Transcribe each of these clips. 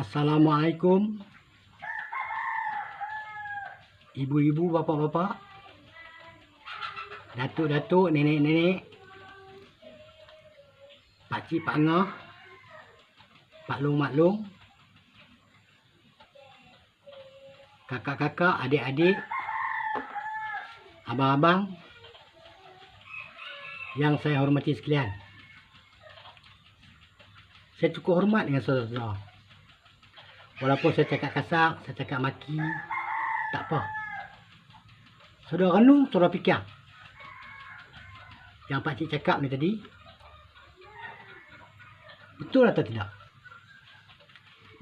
Assalamualaikum, ibu-ibu, bapak-bapak, datuk-datuk, nenek-nenek, pakcik, pak ngah, maklum-maklum, kakak-kakak, adik-adik, abang-abang yang saya hormati sekalian. Saya cukup hormat dengan saudara-saudara. Walaupun saya cakap kasar, saya cakap maki, tak apa. Saudara renung, saudara fikir. Yang pakcik cakap ni tadi, betul atau tidak?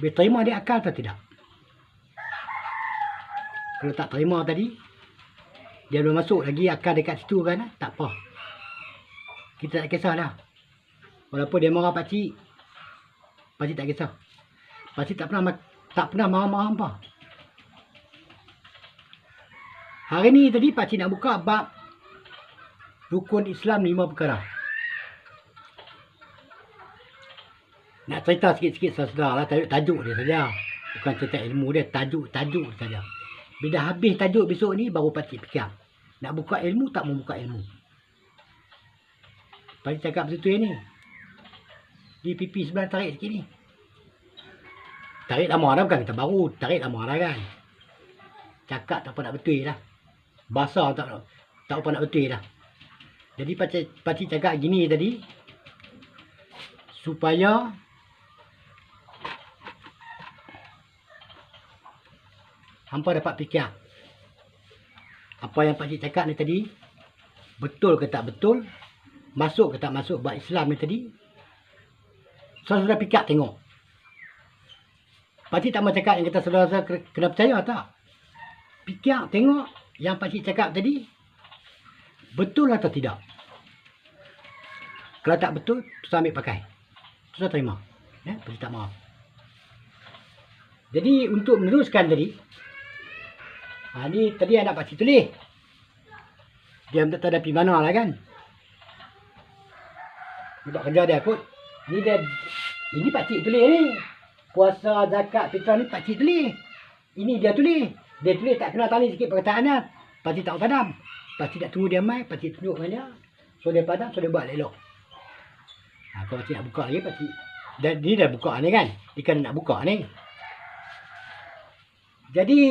Boleh terima di akal atau tidak? Kalau tak terima tadi, dia belum masuk lagi akal dekat situ kan, tak apa. Kita tak kisahlah. Walaupun dia marah pakcik, pakcik tak kisah. Pakcik tak pernah marah-marah apa. Hari ni tadi pakcik nak buka bab rukun Islam 5 perkara. Nak cerita sikit-sikit saudara lah, tajuk dia saja. Bukan cerita ilmu dia, tajuk saja. Bila habis tajuk besok ni baru pakcik fikir. Nak buka ilmu tak mau buka ilmu. Pakcik cakap betul ni. Di pipi sebelah tarik sikit ni. Tarik lama dah, bukan kita baru. Tarik lama dah kan. Cakap tak apa nak betul dah. Bahasa tak apa nak betul dah. Jadi pakcik cakap gini tadi. Supaya hampa dapat fikir. Apa yang pakcik cakap ni tadi, betul ke tak betul, masuk ke tak masuk buat Islam ni tadi. Saudara fikir tengok. Pakcik tak mau cakap yang kata saudara kena percaya tak. Fikir tengok yang pakcik cakap tadi, betul atau tidak. Kalau tak betul, susah ambil pakai. Susah terima. Pakcik tak maaf. Jadi untuk meneruskan tadi, ni tadi anak pakcik tulis. Dia tak tahu dah pergi mana lah kan. Dia buat kerja dia kot. Ini pakcik tulis ni. Puasa, zakat, fitrah ni pakcik tulis. Ini dia tulis. Dia tulis tak kena tali sikit perkataannya. Pakcik tak padam. Pakcik tak tunggu dia mai, pakcik tunjuk dengan dia. So dia padam, so dia buat elok. Kalau pakcik nak buka lagi, pakcik. Dia dah buka ni kan. Dia kan nak buka ni. Jadi,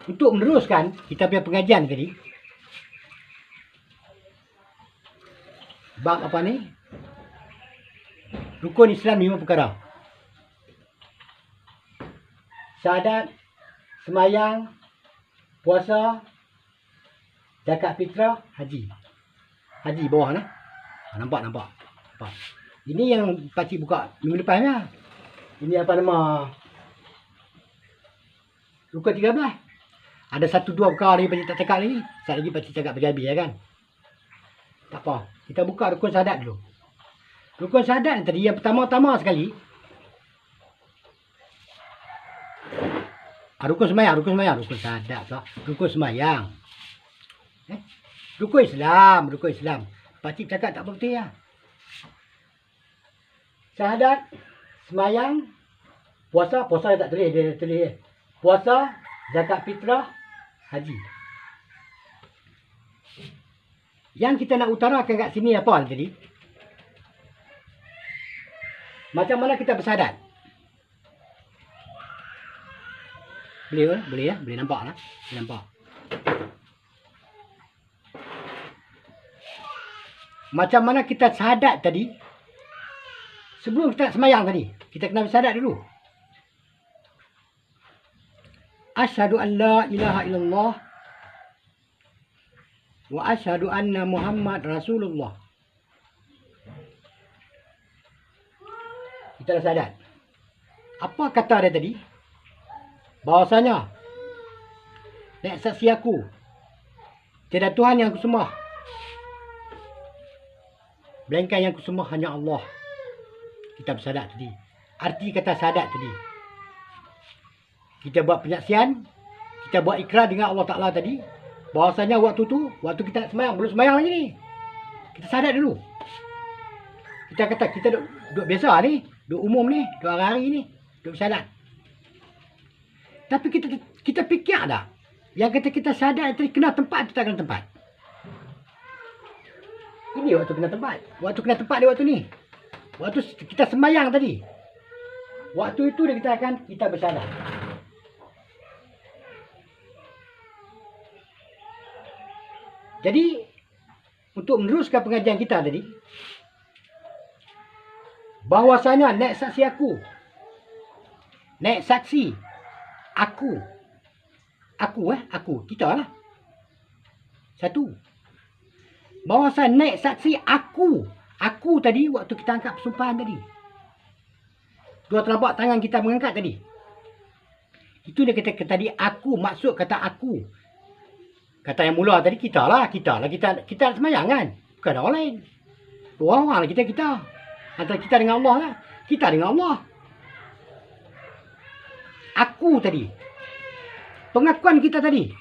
untuk meneruskan kita punya pengajian tadi. Bab apa ni? Rukun Islam 5 perkara. Syahadat, semayang, puasa, zakat fitrah, haji. Haji bawah lah. Nampak. Ini yang pakcik buka minggu depan lah. Ini apa nama? Rukun 13. Ada 1-2 perkara lagi pakcik tak cakap lagi. Sekali lagi pakcik cakap habis ya kan. Tak apa. Kita buka rukun syahadat dulu. Rukun syahadat tadi yang pertama-tama sekali. Rukun semayang. Rukun syahadat tak. Rukun semayang. Rukun Islam. Pakcik cakap tak betul ya. Syahadat, semayang, puasa dia tak tulis, dia tulis. Puasa, zakat fitrah, haji. Yang kita nak utarakan kat sini apa tadi? Macam mana kita bersyahadat? Boleh ya? Boleh nampak lah. Boleh nampak. Macam mana kita syahadat tadi? Sebelum kita semayang tadi, kita kena bersyahadat dulu. Asyhadu an la ilaha illallah wa asyhadu anna Muhammad Rasulullah. Kita dah syahadat. Apa kata dia tadi? Bahawasanya nak saksi aku, tiada Tuhan yang kusembah melainkan yang kusembah hanya Allah. Kita bersyahadat tadi. Arti kata syahadat tadi, kita buat penyaksian, kita buat ikrar dengan Allah Ta'ala tadi, bahawasanya waktu kita nak semayang, belum semayang lagi ni, kita syahadat dulu. Kita kata kita duduk biasa ni, duduk umum ni, duduk hari-hari ni, duk syahadat. Tapi kita fikir tak? Yang kata kita syahadat tadi kena tempat atau tak kena tempat? Ini waktu kena tempat. Waktu kena tempat dia waktu ni. Waktu kita sembahyang tadi. Waktu itu dia katakan kita bersyahadat. Jadi untuk meneruskan pengajian kita tadi, bahwasanya naik saksi aku. Naik saksi aku. Aku. Kita lah. Satu. Bahwasanya naik saksi aku. Aku tadi waktu kita angkat persumpahan tadi. Dua telapak tangan kita mengangkat tadi. Itu dia kata tadi aku. Maksud kata aku. Kata yang mula tadi kita lah. Kita semayang kan. Bukan orang lain. Dua orang lah kita. Antara kita dengan Allah lah. Kita dengan Allah. Aku tadi. Pengakuan kita tadi.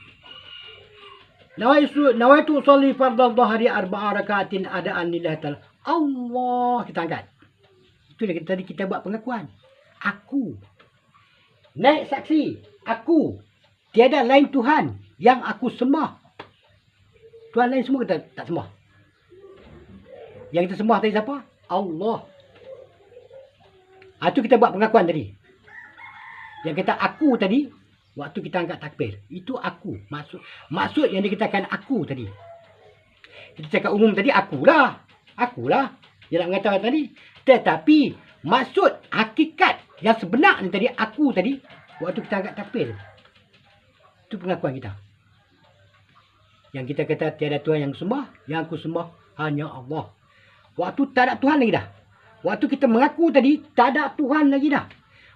Nawaitu usolli fardal dhahri arba'a rakaatin adaan lillahi ta'ala. Allah kita angkat. Itu dia tadi kita buat pengakuan. Aku. Naik saksi. Aku. Tiada lain Tuhan yang aku sembah. Tuhan lain semua kita tak sembah. Yang kita sembah tadi siapa? Allah. Itu kita buat pengakuan tadi. Yang kata aku tadi, waktu kita angkat takbir. Itu aku. Maksud yang dikatakan aku tadi. Kita cakap umum tadi, akulah. Dia nak mengatakan tadi. Tetapi, maksud hakikat yang sebenarnya tadi, aku tadi, waktu kita angkat takbir. Itu pengakuan kita. Yang kita kata tiada Tuhan yang sembah, yang aku sembah hanya Allah. Waktu tak ada Tuhan lagi dah. Waktu kita mengaku tadi, tak ada Tuhan lagi dah.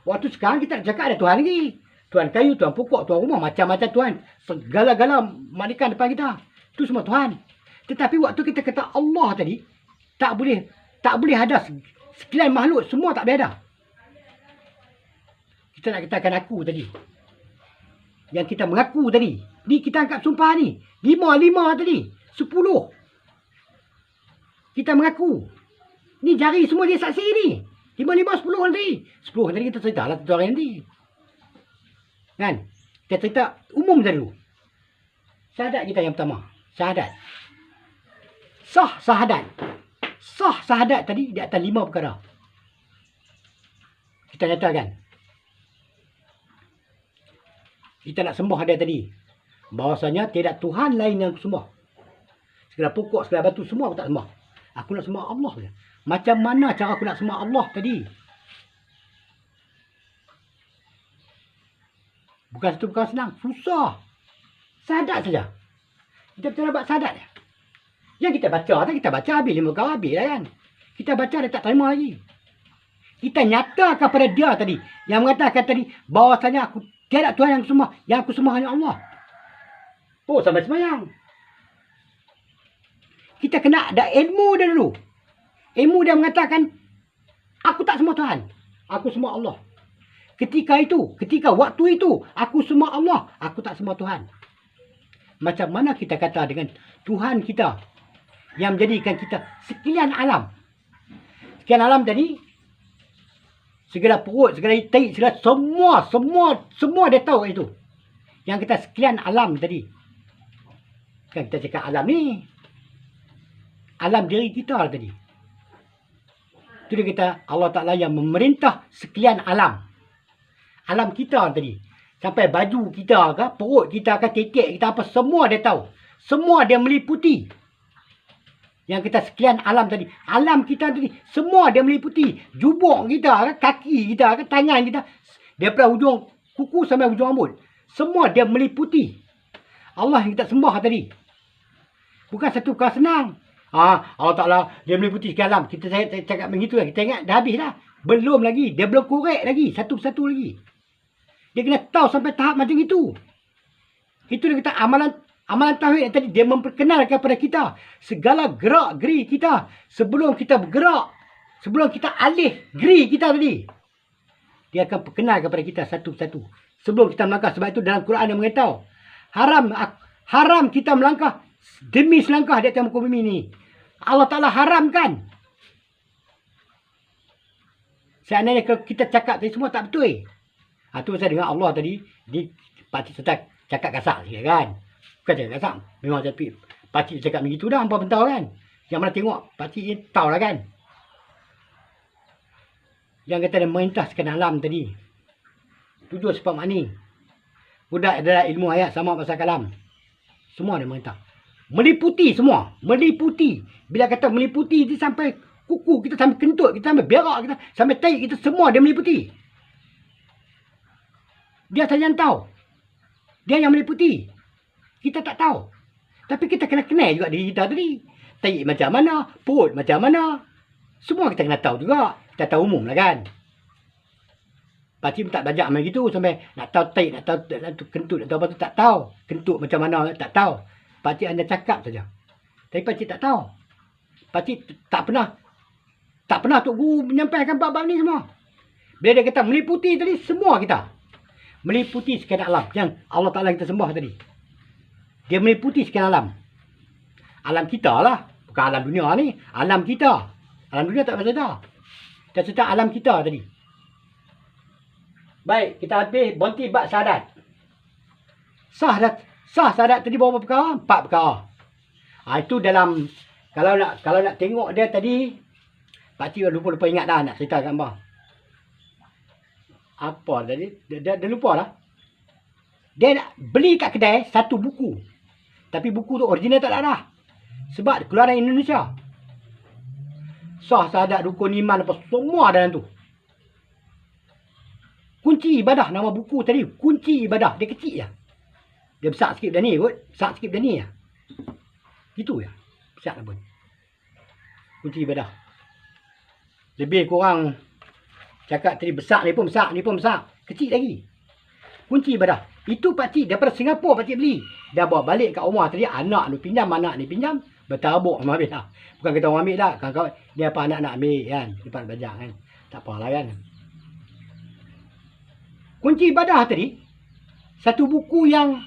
Waktu sekarang kita cakap ada Tuhan lagi. Tuhan kayu, Tuhan pokok, Tuhan rumah, macam-macam Tuhan. Segala-gala malaikat depan kita. Itu semua Tuhan. Tetapi waktu kita kata Allah tadi, tak boleh ada sekalian makhluk, semua tak boleh ada. Kita nak katakan aku tadi. Yang kita mengaku tadi. Ni kita angkat sumpah ni. 5 tadi. 10. Kita mengaku. Ni jari semua dia saksi ni. 5, 10 nanti. 10 tadi kita cerita lah tu orang nanti. Kan? Kita cerita umum tadi dulu. Syahadat kita yang pertama. Syahadat. Sah syahadat tadi di atas 5 perkara. Kita nyatakan. Kita nak sembah dia tadi. Bahawasanya tidak Tuhan lain yang aku sembah. Segala pokok, segala batu, semua aku tak sembah. Aku nak sembah Allah saja. Macam mana cara aku nak sembah Allah tadi? Bukan satu perkara senang. Susah. Syahadat saja. Kita betul buat syahadat. Yang kita baca habis 5 perkara habis lah kan. Kita baca dia tak terima lagi. Kita nyatakan pada dia tadi. Yang mengatakan tadi. Bahawasanya aku tiada Tuhan yang sembah. Yang aku sembah hanya Allah. Oh, sampai semayang. Kita kena ada ilmu dia dulu. Ilmu dia mengatakan, aku tak sembah Tuhan. Aku sembah Allah. Ketika waktu itu, aku sembah Allah. Aku tak sembah Tuhan. Macam mana kita kata dengan Tuhan kita yang menjadikan kita sekalian alam. Sekalian alam tadi, segala perut, segala tahi, segala semua dia tahu itu. Yang kita sekalian alam tadi. Kan kita cakap alam ni. Alam diri kita lah tadi. Itu dia kata Allah Ta'ala yang memerintah sekalian alam. Alam kita tadi. Sampai baju kita ke, perut kita ke, titik kita apa, semua dia tahu. Semua dia meliputi. Yang kita sekalian alam tadi. Alam kita tadi, semua dia meliputi. Jubuk kita ke, kaki kita ke, tangan kita. Daripada hujung kuku sampai hujung rambut. Semua dia meliputi. Allah yang kita sembah tadi. Bukan satu perkara senang. Allah Ta'ala dia meliputi sekalian alam. Kita cakap begitu lah. Kita ingat dah habis dah. Belum lagi. Dia belum korek lagi. Satu-satu lagi. Dia kena tahu sampai tahap macam itu. Itu dia kata amalan tauhid yang tadi. Dia memperkenalkan kepada kita. Segala gerak-geri kita. Sebelum kita bergerak. Sebelum kita alih geri kita tadi. Dia akan perkenal kepada kita satu-satu. Sebelum kita melangkah. Sebab itu dalam Quran dia mengatakan. Haram kita melangkah. Demi selangkah di atas muka bumi ni. Allah Ta'ala haramkan. Seandainya kalau kita cakap tadi semua tak betul. Tu saya dengar Allah tadi, pakcik Ustaz cakap kasar sikit kan. Bukan cakap kasar. Memang tapi pakcik cakap begitu dah, hampa pun tahu kan. Yang mana tengok, pakcik ni tahu lah kan. Yang kata dia mengentaskan alam tadi. 7 sebab makni. Budak adalah ilmu ayat sama pasal kalam. Semua dia mengentas. Meliputi semua. Meliputi. Bila kata meliputi, dia sampai kuku kita, sampai kentut kita, sampai berak kita, sampai taik kita, semua dia meliputi. Dia saja yang tahu. Dia yang meliputi. Kita tak tahu. Tapi kita kena kenal juga diri kita tadi. Taik macam mana, perut macam mana. Semua kita kena tahu juga. Kita tahu umum lah kan. Pakcik tak belajar macam gitu sampai nak tahu taik, nak tahu kentut, nak tahu apa tu tak tahu. Kentut macam mana tak tahu. Pakcik hanya cakap saja. Tapi pakcik tak tahu. Pakcik tak pernah Tok Guru menyampaikan bab-bab ni semua. Bila dia kata meliputi tadi, semua kita. Meliputi sekian alam yang Allah Ta'ala kita sembah tadi. Dia meliputi sekian alam. Alam kita lah. Bukan alam dunia ni. Alam kita. Alam dunia tak berserta. Tak serta alam kita tadi. Baik, kita habis bonti bab syahadat. Sah syahadat tadi berapa perkara? 4 perkara. Itu dalam, kalau nak tengok dia tadi, pakcik lupa ingat dah nak cerita kat hangpa. Apa tadi? Dia lupa lah. Dia nak beli kat kedai satu buku. Tapi buku tu original tak ada. Sebab keluaran Indonesia. Sah syahadat, rukun iman, apa semua dalam tu. Kunci ibadah, nama buku tadi. Kunci ibadah. Dia kecil je. Dia besar sikit dah ni kot. Besar sikit dah ni je. Itu je. Besar dah pun. Kunci ibadah. Lebih kurang cakap tadi besar ni pun besar. Ni pun besar. Kecil lagi. Kunci ibadah. Itu pakcik daripada Singapura pakcik beli. Dah bawa balik kat rumah tadi. Anak ni pinjam. Anak ni pinjam. Bertabuk sama ambil lah. Bukan kita orang ambil lah. Kawan-kawan. Dia apa anak nak ambil kan. Lepas belajar kan. Tak apalah kan. Kunci ibadah tadi, satu buku yang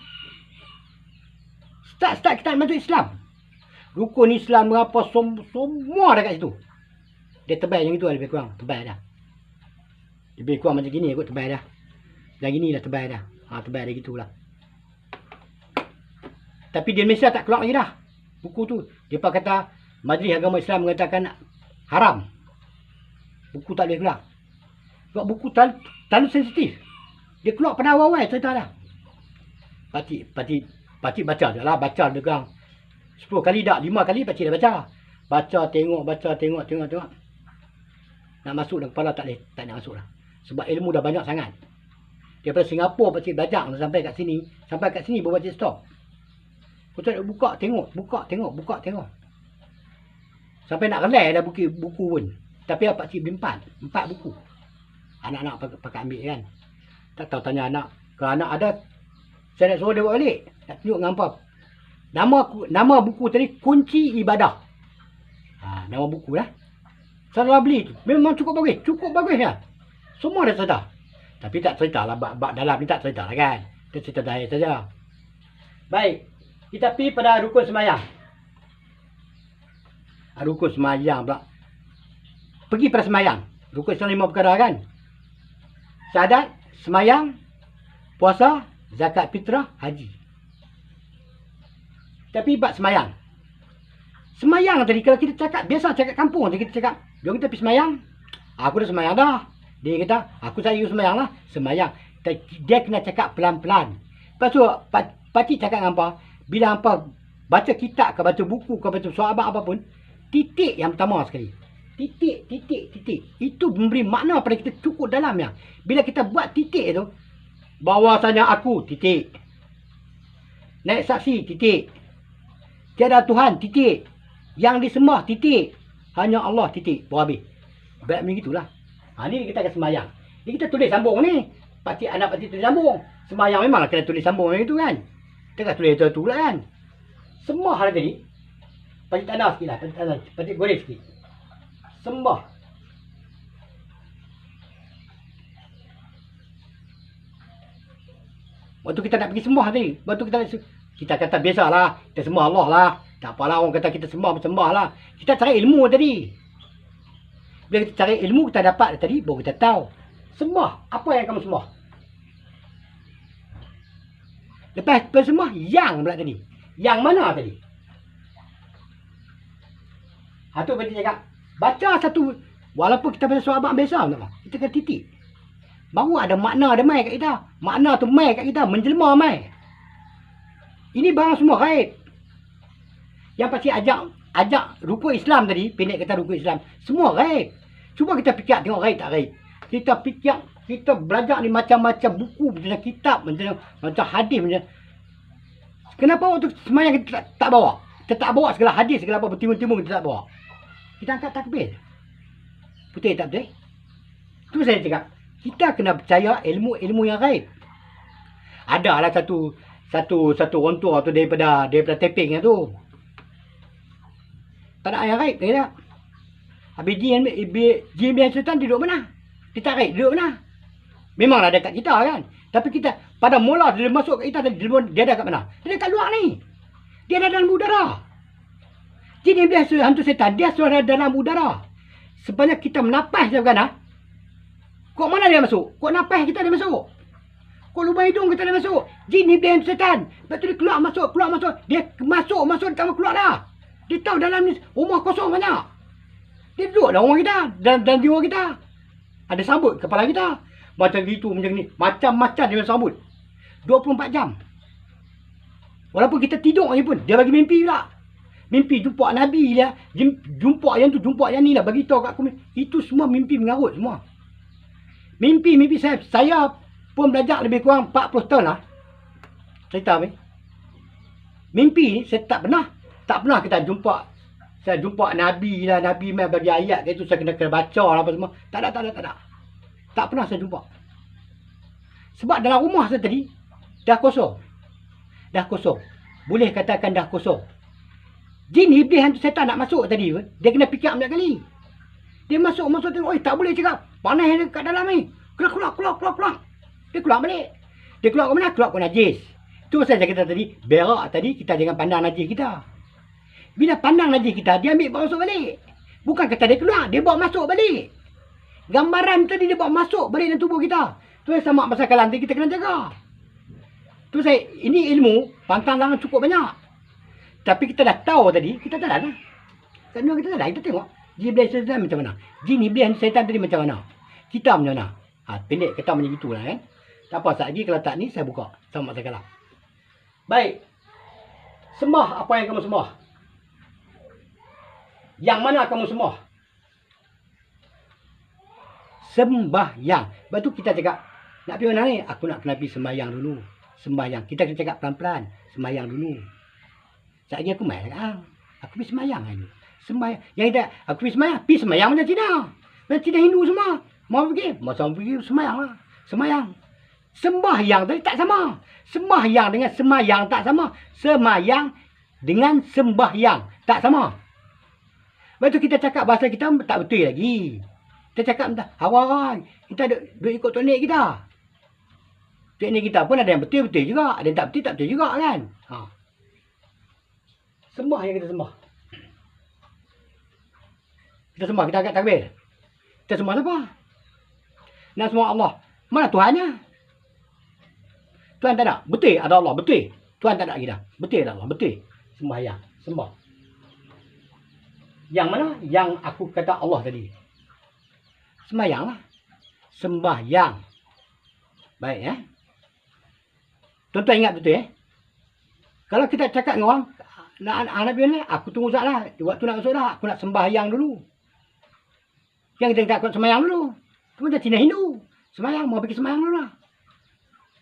start kita masuk Islam. Rukun Islam berapa, semua ada kat situ. Dia tebal yang itu lah, lebih kurang. Tebal dah. Lebih kurang macam gini kot, tebal dah. Yang gini dah tebal dah. Tebal dah gitulah. Tapi di Malaysia tak keluar lagi dah. Buku tu. Dia kata, Majlis Agama Islam mengatakan haram. Buku tak boleh keluar. Sebab buku terlalu sensitif. Dia keluar pada awal-awal cerita dah. Pakcik baca je lah. Baca lebih kurang 10 kali dah. 5 kali pakcik dah baca. Baca, tengok. Nak masuk dalam kepala tak nak masuk lah. Sebab ilmu dah banyak sangat. Daripada Singapura pakcik belajar sampai kat sini. Sampai kat sini baru pakcik stop. Pakcik buka, tengok. Sampai nak relai dah buku pun. Tapi pakcik beli 4 buku. Anak-anak pakai ambil kan. Tak tahu tanya anak. Kalau anak ada, saya nak suruh dia buat balik. Nak tunjuk dengan apa. Nama buku tadi, Kunci Ibadah. Nama buku lah. Saya dah beli tu. Memang cukup bagus. Cukup bagus lah. Semua dah cerita. Tapi tak cerita lah. Bab dalam ni tak cerita lah kan. Dia cerita dahil saja. Baik. Kita pergi pada rukun semayang. Rukun semayang pula. Pergi pada semayang. Rukun Islam 5 perkara kan. Syahadat, semayang, puasa, zakat fitrah, haji. Tapi bab semayang. Semayang tadi kalau kita cakap, biasa cakap kampung je kita cakap, jom kita pergi semayang. Aku dah semayang dah. Dia kata, aku saya semayang lah. Semayang. Dia kena cakap pelan-pelan. Lepas tu, pakcik cakap dengan apa? Bila hampa baca kitab ke, baca buku ke, baca sahabat apapun, titik yang pertama sekali. Titik. Itu memberi makna pada kita cukup dalamnya. Bila kita buat titik tu, bahwasanya aku, titik. Naik saksi, titik. Tiada Tuhan, titik. Yang disembah, titik. Hanya Allah, titik. Baru habis. Baik begitulah. Ni kita akan semayang. Ni kita tulis sambung ni. Anak pakcik tulis sambung. Semayang memanglah kena tulis sambung macam itu kan. Kita kan tulis itu lah kan. Semua hal tadi. Pakcik tak ada sikit lah. Pakcik goreng sikit. Sembah. Waktu kita nak pergi sembah tadi. Waktu kita kata biasalah. Kita sembah Allah lah. Tak apalah orang kata kita sembah lah. Kita cari ilmu tadi. Bila kita cari ilmu, kita dapat tadi, baru kita tahu. Sembah. Apa yang kamu sembah? Lepas bersembah, yang pula tadi. Yang mana tadi? Tu berarti cakap, baca satu, walaupun kita baca surah abang biasa, kita kena titik. Baru ada makna, ada mai kat kita. Makna tu mai kat kita, menjelma mai. Ini barang semua gaib. Yang pasti ajak rupa Islam tadi, pendek kata rupa Islam, semua gaib. Cuba kita fikir tengok gaib tak gaib. Kita fikir, kita belajar ni macam-macam buku, macam kitab, macam hadis, macam. Kenapa waktu semayang kita tak bawa? Kita tak bawa segala hadis, segala apa bertimbun-timbun kita tak bawa. Kita angkat takbir. Betul tak betul? Tu saya cakap, kita kena percaya ilmu-ilmu yang gaib. Adalah satu orang tua tu daripada taping tu. Tak ada yang gaib tak? Habis jin biasa setan duduk mana? Dia tak gaib, duduk mana? Memanglah dekat kita kan. Tapi kita pada mula dia masuk kat kita, dia ada kat mana? Dia dekat luar ni. Dia ada dalam udara. Jin yang biasa hantu setan, dia suara dalam udara. Sebanyak kita menapas dia bukan? Kok mana dia masuk? Kok napas kita dia masuk? Kok lubang hidung kita dia masuk? Jin ni hantu setan. Lepas tu dia keluar masuk. Dia masuk tak mau keluar dah. Dia tahu dalam ni rumah kosong banyak. Dia duduk dalam rumah kita, dan jiwa kita. Ada sambut kepala kita. Macam gitu, macam ni. Macam-macam dia sambut. 24 jam. Walaupun kita tidur ni pun, dia bagi mimpi pula. Mimpi jumpa Nabi dia. Jumpa yang tu, jumpa yang ni lah. Bagi tahu kat aku. Itu semua mimpi mengarut semua. Mimpi saya pun belajar lebih kurang 40 tahun lah. Cerita ni. Mimpi ni saya tak pernah kita jumpa. Saya jumpa Nabi lah, Nabi mai bagi ayat ke itu saya kena baca lah apa semua. Tak ada. Tak pernah saya jumpa. Sebab dalam rumah saya tadi dah kosong. Boleh katakan dah kosong. Jin iblis hantu setan nak masuk tadi, dia kena fikir banyak kali. Dia masuk tengok, tak boleh cakap. Panas dia kat dalam ni. Keluar. Dia keluar balik. Dia keluar ke mana? Keluar ke najis. Tu saya kata tadi, berak tadi kita jangan pandang najis kita. Bila pandang najis kita, dia ambil bawa masuk balik. Bukan kata dia keluar, dia bawa masuk balik. Gambaran tadi dia bawa masuk balik dalam tubuh kita. Tu sama pasal kalam nanti kita kena jaga. Tu ini ilmu, pantangan cukup banyak. Tapi kita dah tahu tadi, kita dah lah. Kat dunia kita dah, kita tengok. Jin iblis setan macam mana? Jin iblis setan tadi macam mana? Kita macam mana? Pendek kata macam itulah kan. Tak apa, saat lagi kalau tak ni saya buka. Sama pasal kalam. Baik. Sembah apa yang kamu sembah? Yang mana kamu sembah? Sembahyang. Lepas tu kita cakap, nak pergi mana ni? Aku nak kena pergi sembahyang dulu. Sembahyang. Kita kena cakap pelan-pelan. Sembahyang dulu. Sekejap lagi aku main lah. Aku pergi sembahyang dulu. Sembahyang. Yang kita, aku pergi sembahyang. Pergi sembahyang macam Cina. Macam Cina Hindu semua. Mau pergi? Masa pergi sembahyang lah. Sembahyang. Sembahyang tadi tak sama. Sembahyang dengan semayang tak sama. Semayang dengan sembahyang tak sama. Lepas tu kita cakap bahasa kita tak betul lagi. Kita cakap entah, awal kita duk ikut teknik kita. Teknik kita pun ada yang betul-betul juga. Ada yang tak betul juga kan. Sembah yang kita sembah. Kita sembah, kita angkat takbir. Kita sembah siapa? Nak sembah Allah. Mana Tuhannya? Tuhan tak ada. Betul ada Allah, betul. Tuhan tak ada kita. Betul ada Allah, betul. Sembahyang, sembah. Yang mana? Yang aku kata Allah tadi. Sembahyang lah. Sembahyang. Baik ya. Tuan-tuan ingat betul ya. Kalau kita cakap dengan orang, nak biar ni, aku tunggu sekejap lah. Waktu nak masuk dah, aku nak sembahyang dulu. Yang kita cakap sembahyang dulu. Itu macam Cina Hindu. Sembahyang, mau pergi sembahyang dulu lah.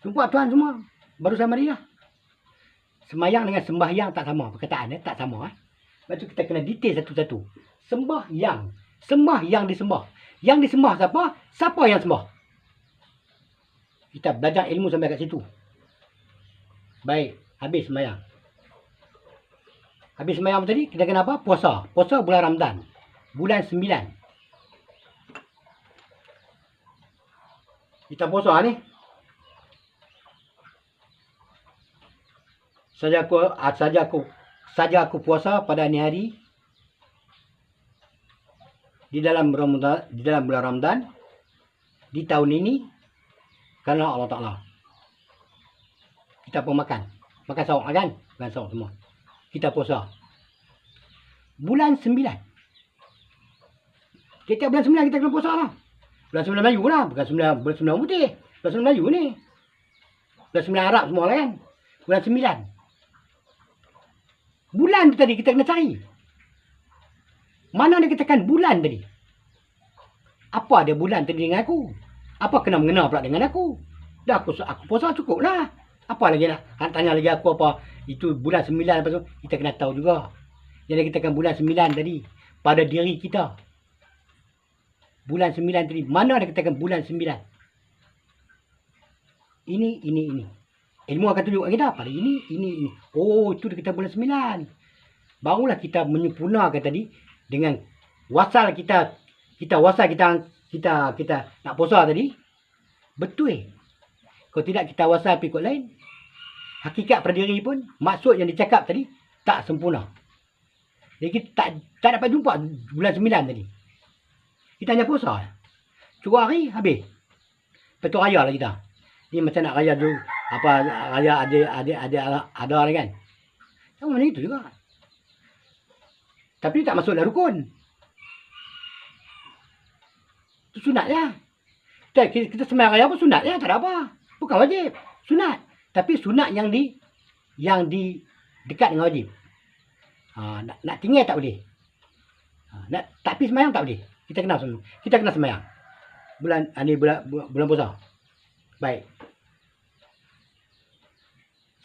Jumpa Tuhan semua. Baru saya mari lah. Sembahyang dengan sembahyang tak sama. Perkataan tak sama. Lepas tu kita kena detail satu-satu. Sembahyang. Sembahyang disembah. Yang disembah siapa? Siapa yang sembah? Kita belajar ilmu sampai kat situ. Baik. Habis sembahyang. Habis sembahyang tadi, kita kena apa? Puasa. Puasa bulan Ramadan. Bulan 9. Kita puasa ni. Saja aku puasa pada ni hari. di dalam Ramadan, di dalam bulan Ramadan di tahun ini karena Allah Taala. Kita pun makan sahur kan? Makan sahur semua. Kita puasa. Bulan 9. Kita bulan 9 kita kena puasa lah. Bulan 9 Melayu lah, bukan bulan 9 putih. Bulan 9 Melayu ni. Bulan 9 Arab semua lah kan. Bulan 9. Bulan tu tadi kita kena cari. Mana dia katakan bulan tadi? Apa ada bulan tadi dengan aku? Apa kena mengena pula dengan aku? Dah aku puasa cukup lah. Apa lagi nak tanya lagi aku apa? Itu bulan 9 lepas tu kita kena tahu juga. Jadi kita katakan bulan 9 tadi pada diri kita. Bulan 9 tadi mana dia katakan bulan 9? Ini. Ilmu akan tunjuk kita pada ini. Oh, itu dia kata bulan 9. Barulah kita menyempurnakan tadi dengan wasal kita nak puasa tadi. Betul. Kalau tidak kita wasal ikut lain, hakikat pada diri pun maksud yang dicakap tadi tak sempurna. Jadi kita tak dapat jumpa bulan 9 tadi. Kita hanya puasa. Cukup hari habis. Lepas tu raya lah kita. Ni macam nak raya dulu. Apa raya ada lah kan. Sama macam itu juga. Tapi tak masuk dalam rukun. Itu sunat ya. Kita sembahyang raya pun sunat ya. Tak ada apa. Bukan wajib. Sunat. Tapi sunat yang dekat dengan wajib. Nak tinggal tak boleh. Tapi sembahyang tak boleh. Kita kena sembahyang. Bulan puasa. Baik.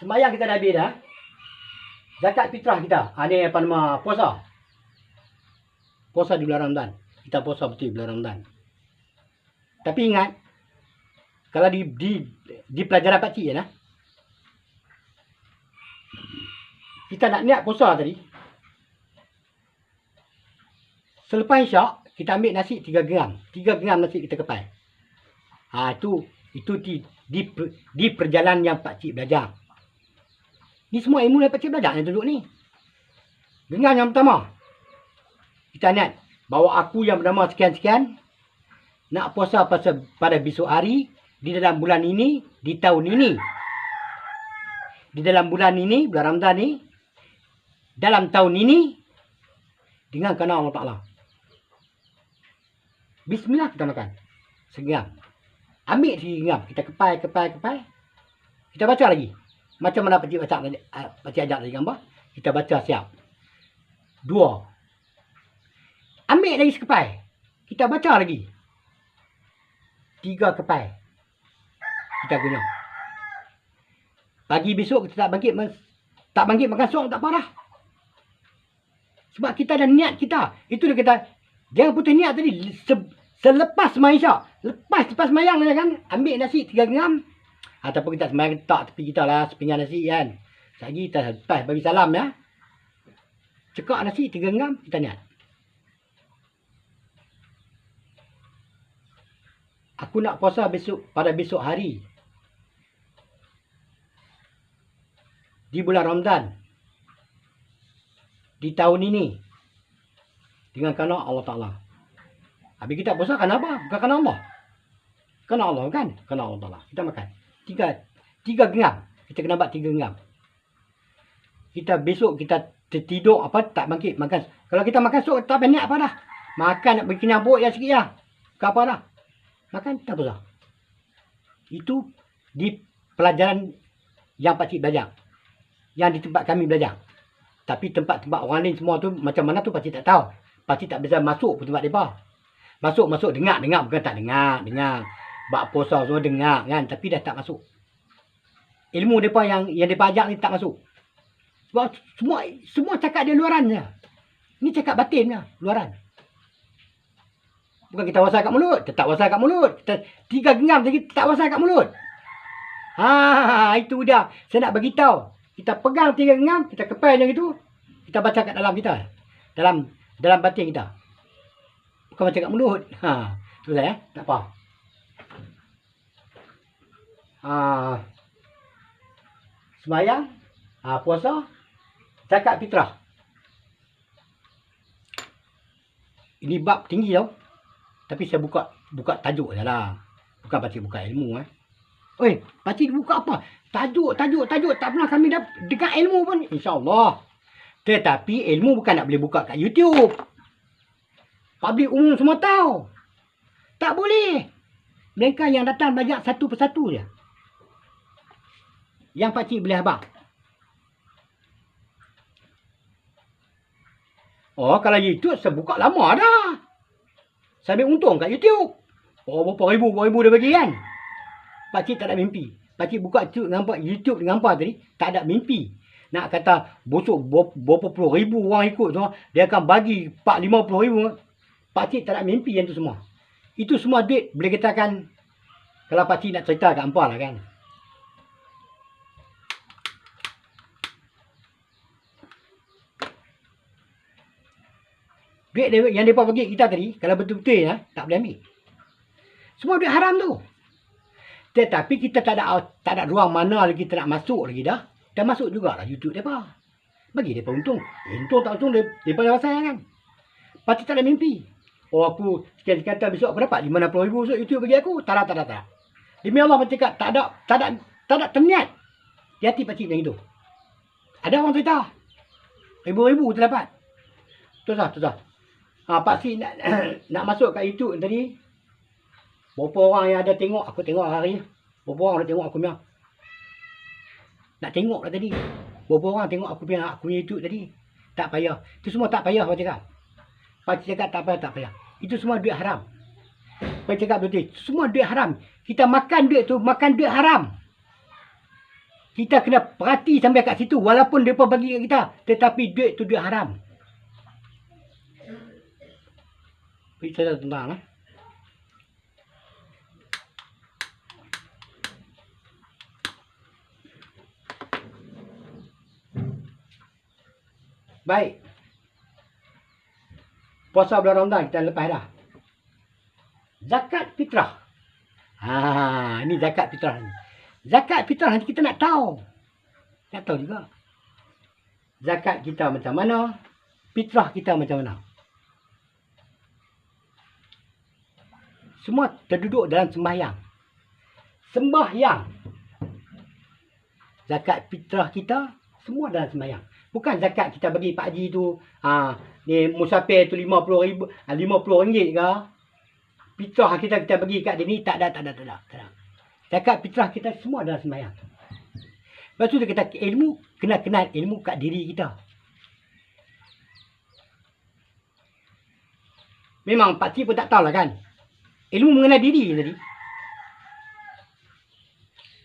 Sembahyang kita dah habis dah. Zakat fitrah kita. Ni apa nama puasa. Puasa di bulan Ramadan. Kita puasa betul bulan Ramadan. Tapi ingat, kalau di pelajaran pakcik ya, kita nak niat puasa tadi. Selepas isyak, kita ambil nasi 3 gram. 3 gram nasi kita kepai. Itu di perjalanan yang pakcik belajar. Ni semua ilmu yang pakcik belajar yang tunjuk ni. Genggam yang pertama. Kita niat, bawa aku yang bernama sekian-sekian nak puasa pada besok hari di dalam bulan ini, di tahun ini. Di dalam bulan ini, bulan Ramadan ni, dalam tahun ini dengan kerana Allah Taala. Bismillah kita makan. Segenggam. Ambil segenggam, kita kepai. Kita baca lagi. Macam mana pakcik ajak lagi gambar. Kita baca siap. 2. Ambil lagi sekepai. Kita baca lagi. 3 kepai. Kita guna. Pagi besok kita tak bangkit makan suam tak apa dah. Sebab kita dah niat kita. Itu dia kata, jangan putus niat tadi. Selepas semayang isyak. Lepas semayang kan, ambil nasi 3 gram. Ataupun kita semayang tak tepi kita lah, sepinggan nasi kan. Sekali kita lepas bagi salam ya. Cekak nasi 3 gram, kita niat. Aku nak puasa pada besok hari. Di bulan Ramadan. Di tahun ini. Dengan kerana Allah Ta'ala. Habis kita puasa kerana apa? Bukan kerana Allah. Kerana Allah kan? Kerana Allah Ta'ala. Kita makan. 3 gram. Kita kena buat 3 gram. Kita besok kita tertidur apa tak bangkit makan. Kalau kita makan sok tak banyak apa dah. Makan nak bagi nyabuk ya sikit ya. Ke apa dah. Makan tak puasa. Itu di pelajaran yang pakcik belajar. Yang di tempat kami belajar. Tapi tempat-tempat orang lain semua tu macam mana tu pakcik tak tahu. Pakcik tak bisa masuk ke tempat mereka. Masuk dengar bukan tak dengar. Bak puasa semua dengar kan, tapi dah tak masuk. Ilmu depa yang depa ajak ni tak masuk. Sebab semua cakap dia luaran je. Ni cakap batin je, luaran. Bukan kita wasal kat mulut, tetap wasal kat mulut. Kita 3 genggam lagi tetap wasal kat mulut. Itu dah. Saya nak bagi tahu. Kita pegang 3 genggam, kita kepai macam itu, kita baca kat dalam kita. Dalam batin kita. Bukan baca kat mulut. Tu saya, tak apa. Sembahyang, puasa, zakat fitrah. Ini bab tinggi tau. Tapi saya buka tajuk je lah. Bukan pakcik buka ilmu Oi, pakcik buka apa? Tajuk. Tak pernah kami dengar ilmu pun. InsyaAllah. Tetapi ilmu bukan nak boleh buka kat YouTube. Publik umum semua tahu. Tak boleh. Mereka yang datang belajar satu persatu je. Yang pakcik boleh abang. Oh, kalau YouTube saya buka lama dah. Saya ambil untung kat YouTube. Oh, berapa ribu dia bagi kan. Pakcik tak ada mimpi. Pakcik buka YouTube dengan apa tadi? Tak ada mimpi. Nak kata bosok berapa puluh ribu orang ikut tu, dia akan bagi 40-50 ribu. Pakcik tak ada mimpi yang tu semua. Itu semua duit boleh katakan, kalau pakcik nak cerita kat hampa lah kan. Duit yang mereka bagi kita tadi, kalau betul-betul ya, tak boleh ambil. Semua duit haram tu. Tetapi kita tak ada ruang mana lagi kita nak masuk lagi dah. Dah masuk jugalah YouTube mereka. Bagi mereka untung. Untung tak untung, mereka yang rasa kan. Pasti tak ada mimpi. Oh, aku sekian kata besok aku dapat 50 ribu so YouTube bagi aku. Tak ada. Demi Allah pakcik cakap, tak ada terniat. Di hati pakcik macam itu. Ada orang cerita. Ribu-ribu terdapat. Tu sah. Pakcik nak masuk kat YouTube tadi. Berapa orang yang ada tengok, aku tengok hari ni. Berapa orang ada tengok aku punya. Nak tengok lah tadi. Berapa orang tengok aku punya YouTube tadi. Tak payah. Itu semua tak payah pakcik cakap. Pakcik cakap tak payah. Itu semua duit haram. Pakcik cakap betul. Semua duit haram. Kita makan duit tu, makan duit haram. Kita kena perhati sampai kat situ. Walaupun mereka bagi kat kita. Tetapi duit tu duit haram. Saya dah tentang lah. Baik. Puasa bulan Ramadan kita lepas dah. Zakat fitrah. Ini zakat fitrah ni. Zakat fitrah nanti kita nak tahu. Nak tahu juga. Zakat kita macam mana? Fitrah kita macam mana? Semua terduduk dalam sembahyang. Sembahyang. Zakat fitrah kita semua dalam sembahyang. Bukan zakat kita bagi Pak Haji tu, ni musafir tu 50 ribu, 50 ringgit ke. Fitrah kita bagi kat dia ni, tak ada. Zakat fitrah kita semua dalam sembahyang. Lepas tu dia kata ilmu, kena kenal ilmu kat diri kita. Memang Pak Cik pun tak tahulah kan. Ilmu mengenai diri tadi.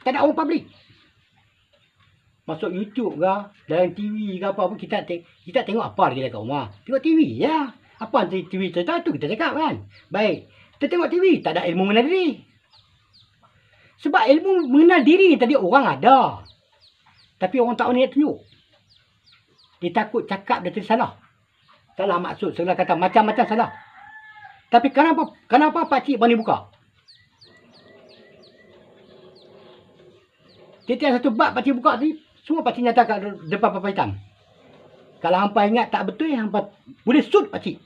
Tak ada orang publik. Masuk YouTube ke, dalam TV ke apa pun kita tengok apa lagi dekat rumah. Tengok TV ya. Apa nanti TV cerita tu kita cakap kan. Baik. Kita tengok TV, tak ada ilmu mengenal diri. Sebab ilmu mengenal diri tadi orang ada. Tapi orang tak nak tunjuk. Dia takut cakap dia salah. Salah maksud, salah kata macam-macam salah. Tapi kenapa Pak Cik berani buka? Tiap satu bab Pak Cik buka tadi, semua Pak Cik nyatakan depan papan hitam. Kalau hampa ingat tak betul, hampa boleh shoot Pak Cik.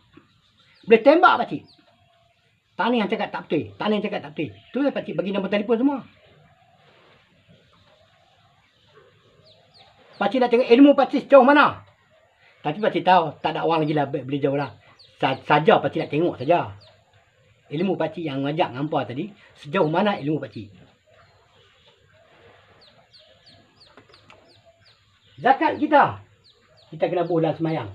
Boleh tembak Pak Cik. Tak ni yang cakap tak betul. Tak ni yang cakap tak betul. Tu lah Pak Cik bagi nombor telefon semua. Pak Cik nak tengok ilmu Pak Cik sejauh mana. Tapi Pak Cik tahu, tak ada orang lagi lah boleh jauh lah. Saja Pak Cik nak tengok saja. Ilmu Pak Cik yang ngajak hampa tadi, sejauh mana ilmu Pak Cik. Zakat kita kena buat dalam semayang.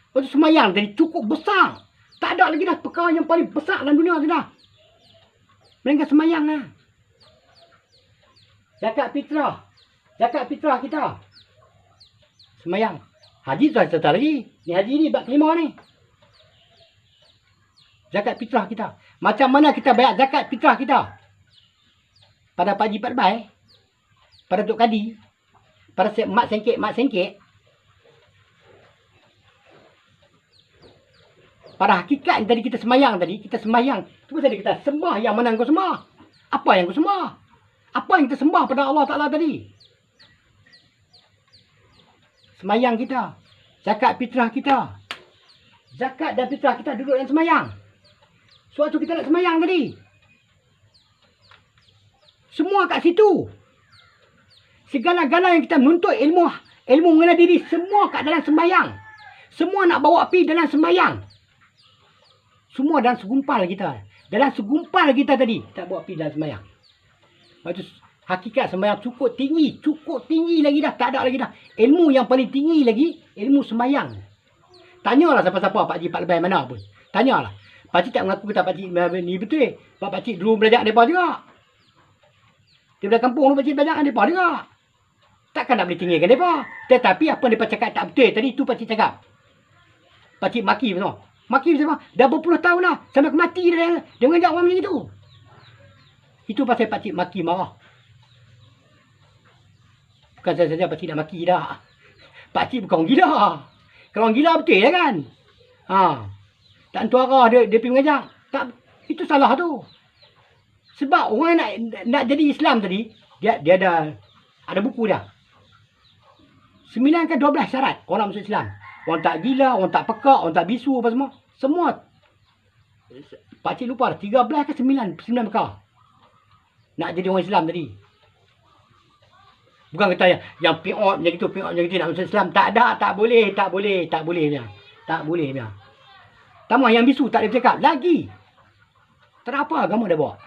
Lepas tu semayang tadi cukup besar. Tak ada lagi dah perkara yang paling besar dalam dunia tu dah. Melainkan semayang lah. Zakat fitrah kita. Semayang. Haji tu ada lagi. Ni haji ni bab kelima ni. Zakat fitrah kita. Macam mana kita bayar zakat fitrah kita? Pada Pak Haji Pak Lebai. Pada Tok Kadi. Pada mak sengkek. Pada hakikat tadi kita semayang. Tu pasal dia kata sembah yang mana kau sembah? Apa yang kau sembah? Apa yang kita sembah pada Allah Ta'ala tadi? Semayang kita. Zakat fitrah kita. zakat dan fitrah kita duduk dalam semayang. Suatu kita nak semayang tadi. Semua kat situ. Segala-gala yang kita menuntut ilmu mengenai diri, semua kat dalam sembayang. Semua nak bawa pi dalam sembayang. Semua dalam segumpal kita. Dalam segumpal kita tadi, tak bawa pi dalam sembayang. Lepas tu, hakikat sembayang cukup tinggi lagi dah. Tak ada lagi dah. Ilmu yang paling tinggi lagi, ilmu sembayang. Tanyalah siapa-siapa Pak Cik Pak Lebay mana pun. Tanyalah. Pak Cik tak mengaku kata Pak Cik ni betul. Pak Cik dulu belajar mereka juga. Dia belah kampung dulu Pak Cik belajar dengan mereka juga. Takkan nak boleh tinggikan mereka. Tetapi apa mereka cakap tak betul tadi, tu Pak Cik cakap. Pak Cik maki semua. Maki siapa? Dah berpuluh tahun dah. Sampai ke mati dia mengajak orang macam itu. Itu pasal Pak Cik maki marah. Bukan saja Pak Cik dah maki dah. Pak Cik bukan orang gila. Kalau orang gila betul lah kan. Tak tentu arah dia pergi mengajak. Tak, itu salah tu. Sebab orang nak jadi Islam tadi, dia ada buku dia. 9 ke 12 syarat orang masuk Islam. Orang tak gila, orang tak pekak, orang tak bisu apa semua. Semua. Pak Cik lupa 13 ke 9 perkara. Nak jadi orang Islam tadi. Bukan kata yang piot macam itu, nak masuk Islam. Tak ada, tak boleh punya. Tak boleh punya. Tambah yang bisu tak boleh bercakap. Lagi. Tak ada apa agama dia bawa.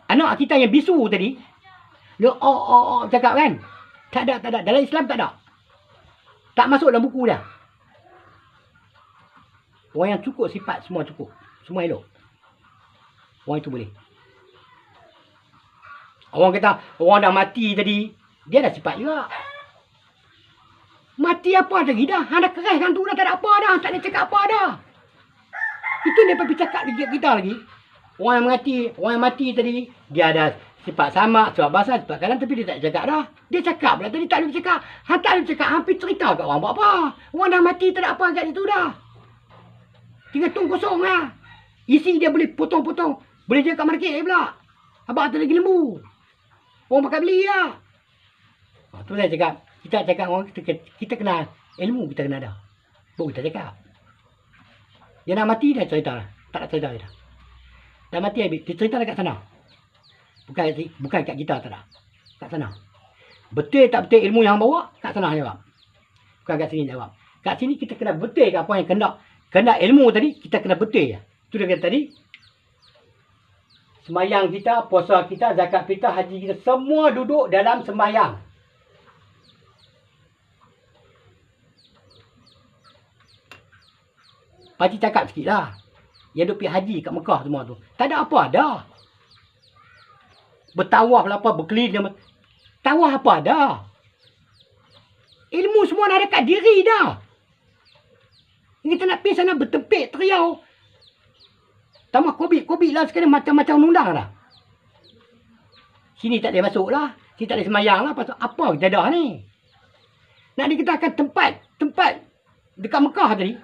Anak kita yang bisu tadi, dia cakap kan. Tak ada. Dalam Islam tak ada. Tak masuk dalam buku dia. Orang yang cukup sifat semua cukup. Semua elok. Orang itu boleh. Orang kata, orang dah mati tadi, dia dah sifat juga. Mati apa lagi dah? Hang dah keraskan tu dah, tak ada apa dah. Tak ada cakap apa dah. Itu dia pergi cakap lagi kita lagi. Orang yang mati tadi, dia ada sifat sama, sifat basah, sifat kanan, tapi dia tak cakap dah. Dia cakap lah tadi, tak boleh cakap. Hang tak boleh cakap, hampir cerita kat orang buat apa. Orang dah mati, tak ada apa kat situ dah. Tinggal tong kosong lah. Isi dia boleh potong-potong. Boleh je kat market pula. Abang ada lagi lembu. Orang pakai beli lah. Tu saya cakap. Kita cakap orang kita kena ilmu, kita kena ada. Baru kita cakap. Dia nak mati dah cerita lah. Tak nak cerita dah. Dah mati habis. Dia cerita dekat sana. Bukan kat kita tak ada. Kat sana. Betul tak betul ilmu yang bawa? Kat sana jawab. Bukan kat sini jawab. Kat sini kita kena betul kat apa yang kena ilmu tadi. Kita kena betul ya. Tu dia kata tadi. Semayang kita, puasa kita, zakat kita, haji kita, semua duduk dalam semayang. Pakcik cakap sikit lah. Yang duduk pergi haji kat Mekah semua tu. Tak ada apa dah. Bertawaf lah apa, berkeliling. Tawaf apa dah. Ilmu semua dah ada kat diri dah. Kita nak pergi sana bertempik, teriau. Tambah COVID lah sekarang macam-macam undang dah. Sini tak boleh masuk lah. Sini tak boleh semayang lah. Pasal apa kita dah ni? Nak dikatakan tempat dekat Mekah tadi.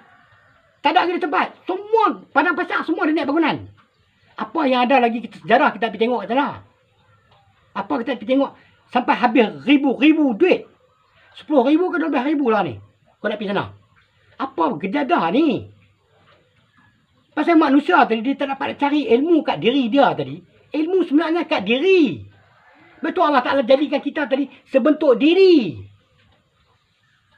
Tak ada lagi tempat. Semua padang pasar semua ada naik bangunan. Apa yang ada lagi sejarah kita pergi tengok kat sana. Apa kita pergi tengok sampai habis ribu duit. 10,000 ke 12,000 lah ni. Kau nak pergi sana. Apa kejadah ni? Pasal manusia tadi, dia tak dapat cari ilmu kat diri dia tadi. Ilmu sebenarnya kat diri. Betul Allah Ta'ala jadikan kita tadi sebentuk diri.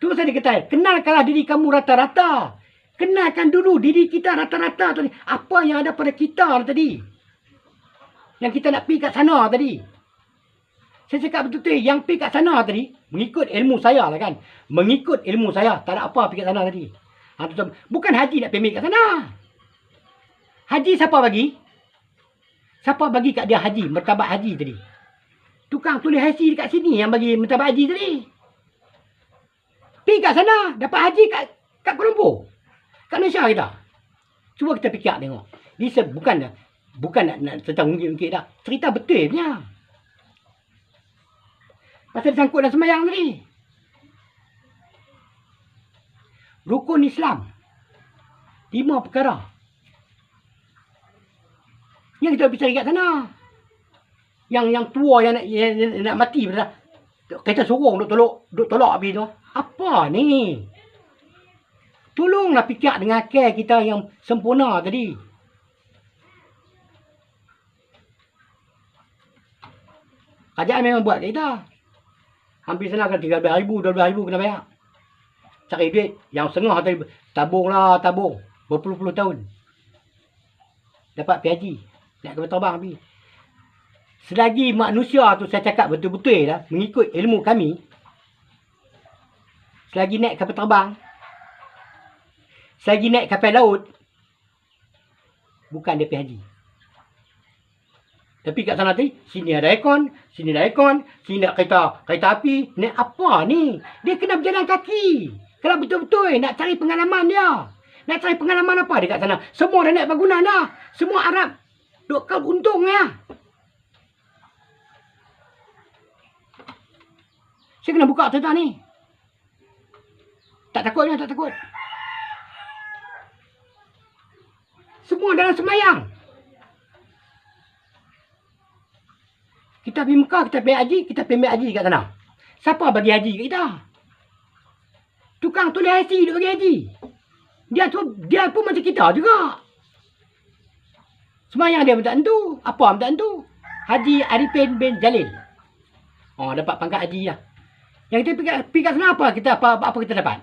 Tu saya kata, kenalkanlah diri kamu rata-rata. Kenalkan dulu diri kita rata-rata tadi. Apa yang ada pada kita tadi. Yang kita nak pergi kat sana tadi. Saya cakap betul-betul, yang pergi kat sana tadi, mengikut ilmu saya lah kan. Mengikut ilmu saya, tak ada apa pergi kat sana tadi. Bukan haji nak pergi kat sana. Haji siapa bagi? Siapa bagi kat dia haji, martabat haji tadi? Tukang tulis haji dekat sini yang bagi martabat haji tadi. Pergi kat sana, dapat haji kat Kuala Lumpur. Kat Malaysia kita. Cuba kita fikir tengok. Ni bukan nak cerita ungkit-ungkit dah. Cerita betul punya. Pasal sangkut dalam semayang tadi. Rukun Islam. 5 perkara. Yang kita pergi cari kat sana. Yang tua yang nak mati dah. Kita sorong duk tolak habis tu. Apa ni? Tolonglah fikir dengan care kita yang sempurna tadi. Kerajaan memang buat kat kita. Hampir sana kan 13,000, 12,000 kena bayar. Cari duit. Yang setengah tadi tabung. Berpuluh-puluh tahun. Dapat PHJ. Nak kapal terbang habis. Selagi manusia tu saya cakap betul-betul lah. Mengikut ilmu kami. Selagi naik kapal terbang. Selagi naik kapal laut. Bukan dia PHJ. Tapi kat sana tadi, sini ada aircon, sini ada aircon, sini ada kereta api. Naik apa ni? Dia kena berjalan kaki. Kalau betul-betul nak cari pengalaman dia. Nak cari pengalaman apa dia kat sana? Semua dah naik bangunan dah. Semua Arab. Duk kau untung ya. Saya kena buka cerita ni. Tak takut ya, tak takut. Semua dalam semayang. Kita pergi Mekah, kita pergi haji, kita pergi ambil haji kat sana. Siapa bagi haji kat kita? Tukang tulis IC duk bagi haji. Dia pun macam kita juga. Semayang dia pun tak tentu. Apa pun tak tentu. Haji Arifin bin Jalil. Oh, dapat pangkat haji lah. Yang kita pergi kat sana apa kita dapat?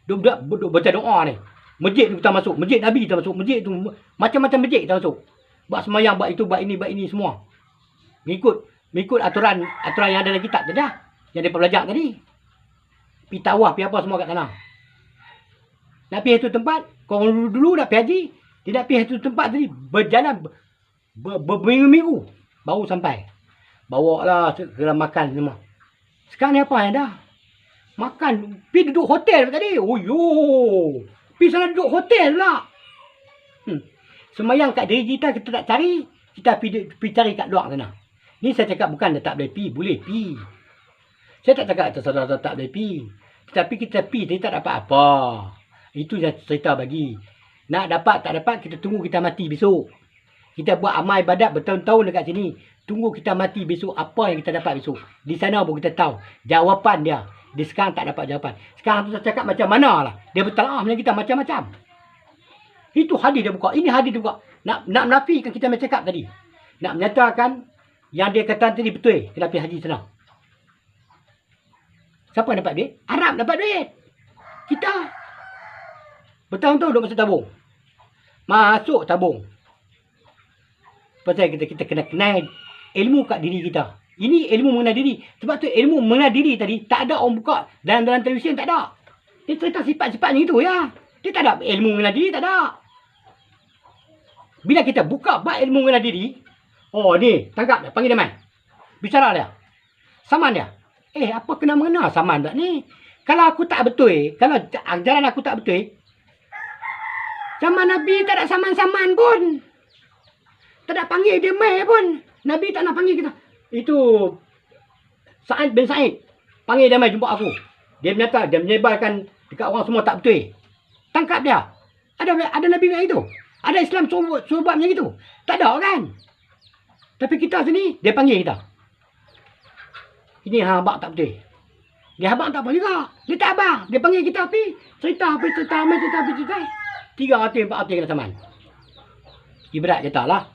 Duk baca doa ni. Masjid tu kita masuk. Masjid Nabi kita masuk. Masjid tu macam-macam masjid kita masuk. Buat semayang, buat itu, buat ini semua. Mengikut aturan yang ada dalam kitab tadi dah. Yang dia belajar tadi. Pergi tawaf, pergi apa semua kat sana. Nak pergi satu tempat, korang dulu nak pergi haji. Dia nak pergi satu tempat tadi, berjalan berminggu-minggu. Baru sampai. Bawa lah segala makan semua. Sekarang ni apa yang dah? Makan, pergi duduk hotel tadi. Oh yo. Pergi sana duduk hotel pula. Semayang kat diri kita tak cari. Kita pergi cari kat luar sana. Ni saya cakap bukan dia tak boleh pergi. Boleh pergi. Saya tak cakap saudara tak boleh pergi. Tetapi kita pergi, dia tak dapat apa. Itu yang cerita bagi. Nak dapat, tak dapat, kita tunggu kita mati besok. Kita buat amal ibadat bertahun-tahun dekat sini. Tunggu kita mati besok, apa yang kita dapat besok. Di sana pun kita tahu jawapan dia. Dia sekarang tak dapat jawapan. Sekarang tu saya cakap macam mana lah. Dia bertelaah dengan kita macam-macam. Itu hadis dia buka. Ini hadis dia buka. Nak menafikan kita macam cakap tadi. Nak menyatakan yang dia kata tadi betul. Kena pergi haji sana. Siapa yang dapat duit? Arab dapat duit. Kita. Bertahun-tahun duduk masuk tabung. Masuk tabung. Pasal kita kena kenal ilmu kat diri kita. Ini ilmu mengenal diri. Sebab tu ilmu mengenal diri tadi tak ada orang buka dalam televisyen, tak ada. Dia cerita sifat-sifatnya itu ya. Dia tak ada ilmu mengenal diri, tak ada. Bila kita buka bab ilmu mengenal diri, oh ni, tangkap dia, panggil dia mai. Bicara dia. Saman dia. Apa kena mengenal saman tak ni? Kalau aku tak betul, kalau ajaran aku tak betul, zaman Nabi tak ada saman-saman pun. Tak ada panggil dia mai pun. Nabi tak nak panggil kita. Itu Sa'id bin Sa'id. Panggil dia mai jumpa aku. Dia menyata, dia menyebarkan dekat orang semua tak betul. Tangkap dia. Ada Nabi macam itu. Ada Islam suruh buat macam itu. Tak ada kan? Tapi kita sini, dia panggil kita. Ini abang tak betul. Dia abang tak apa juga. Dia tak abang. Dia panggil kita pergi. Cerita. 300, 400 kena saman. Ibarat kata lah.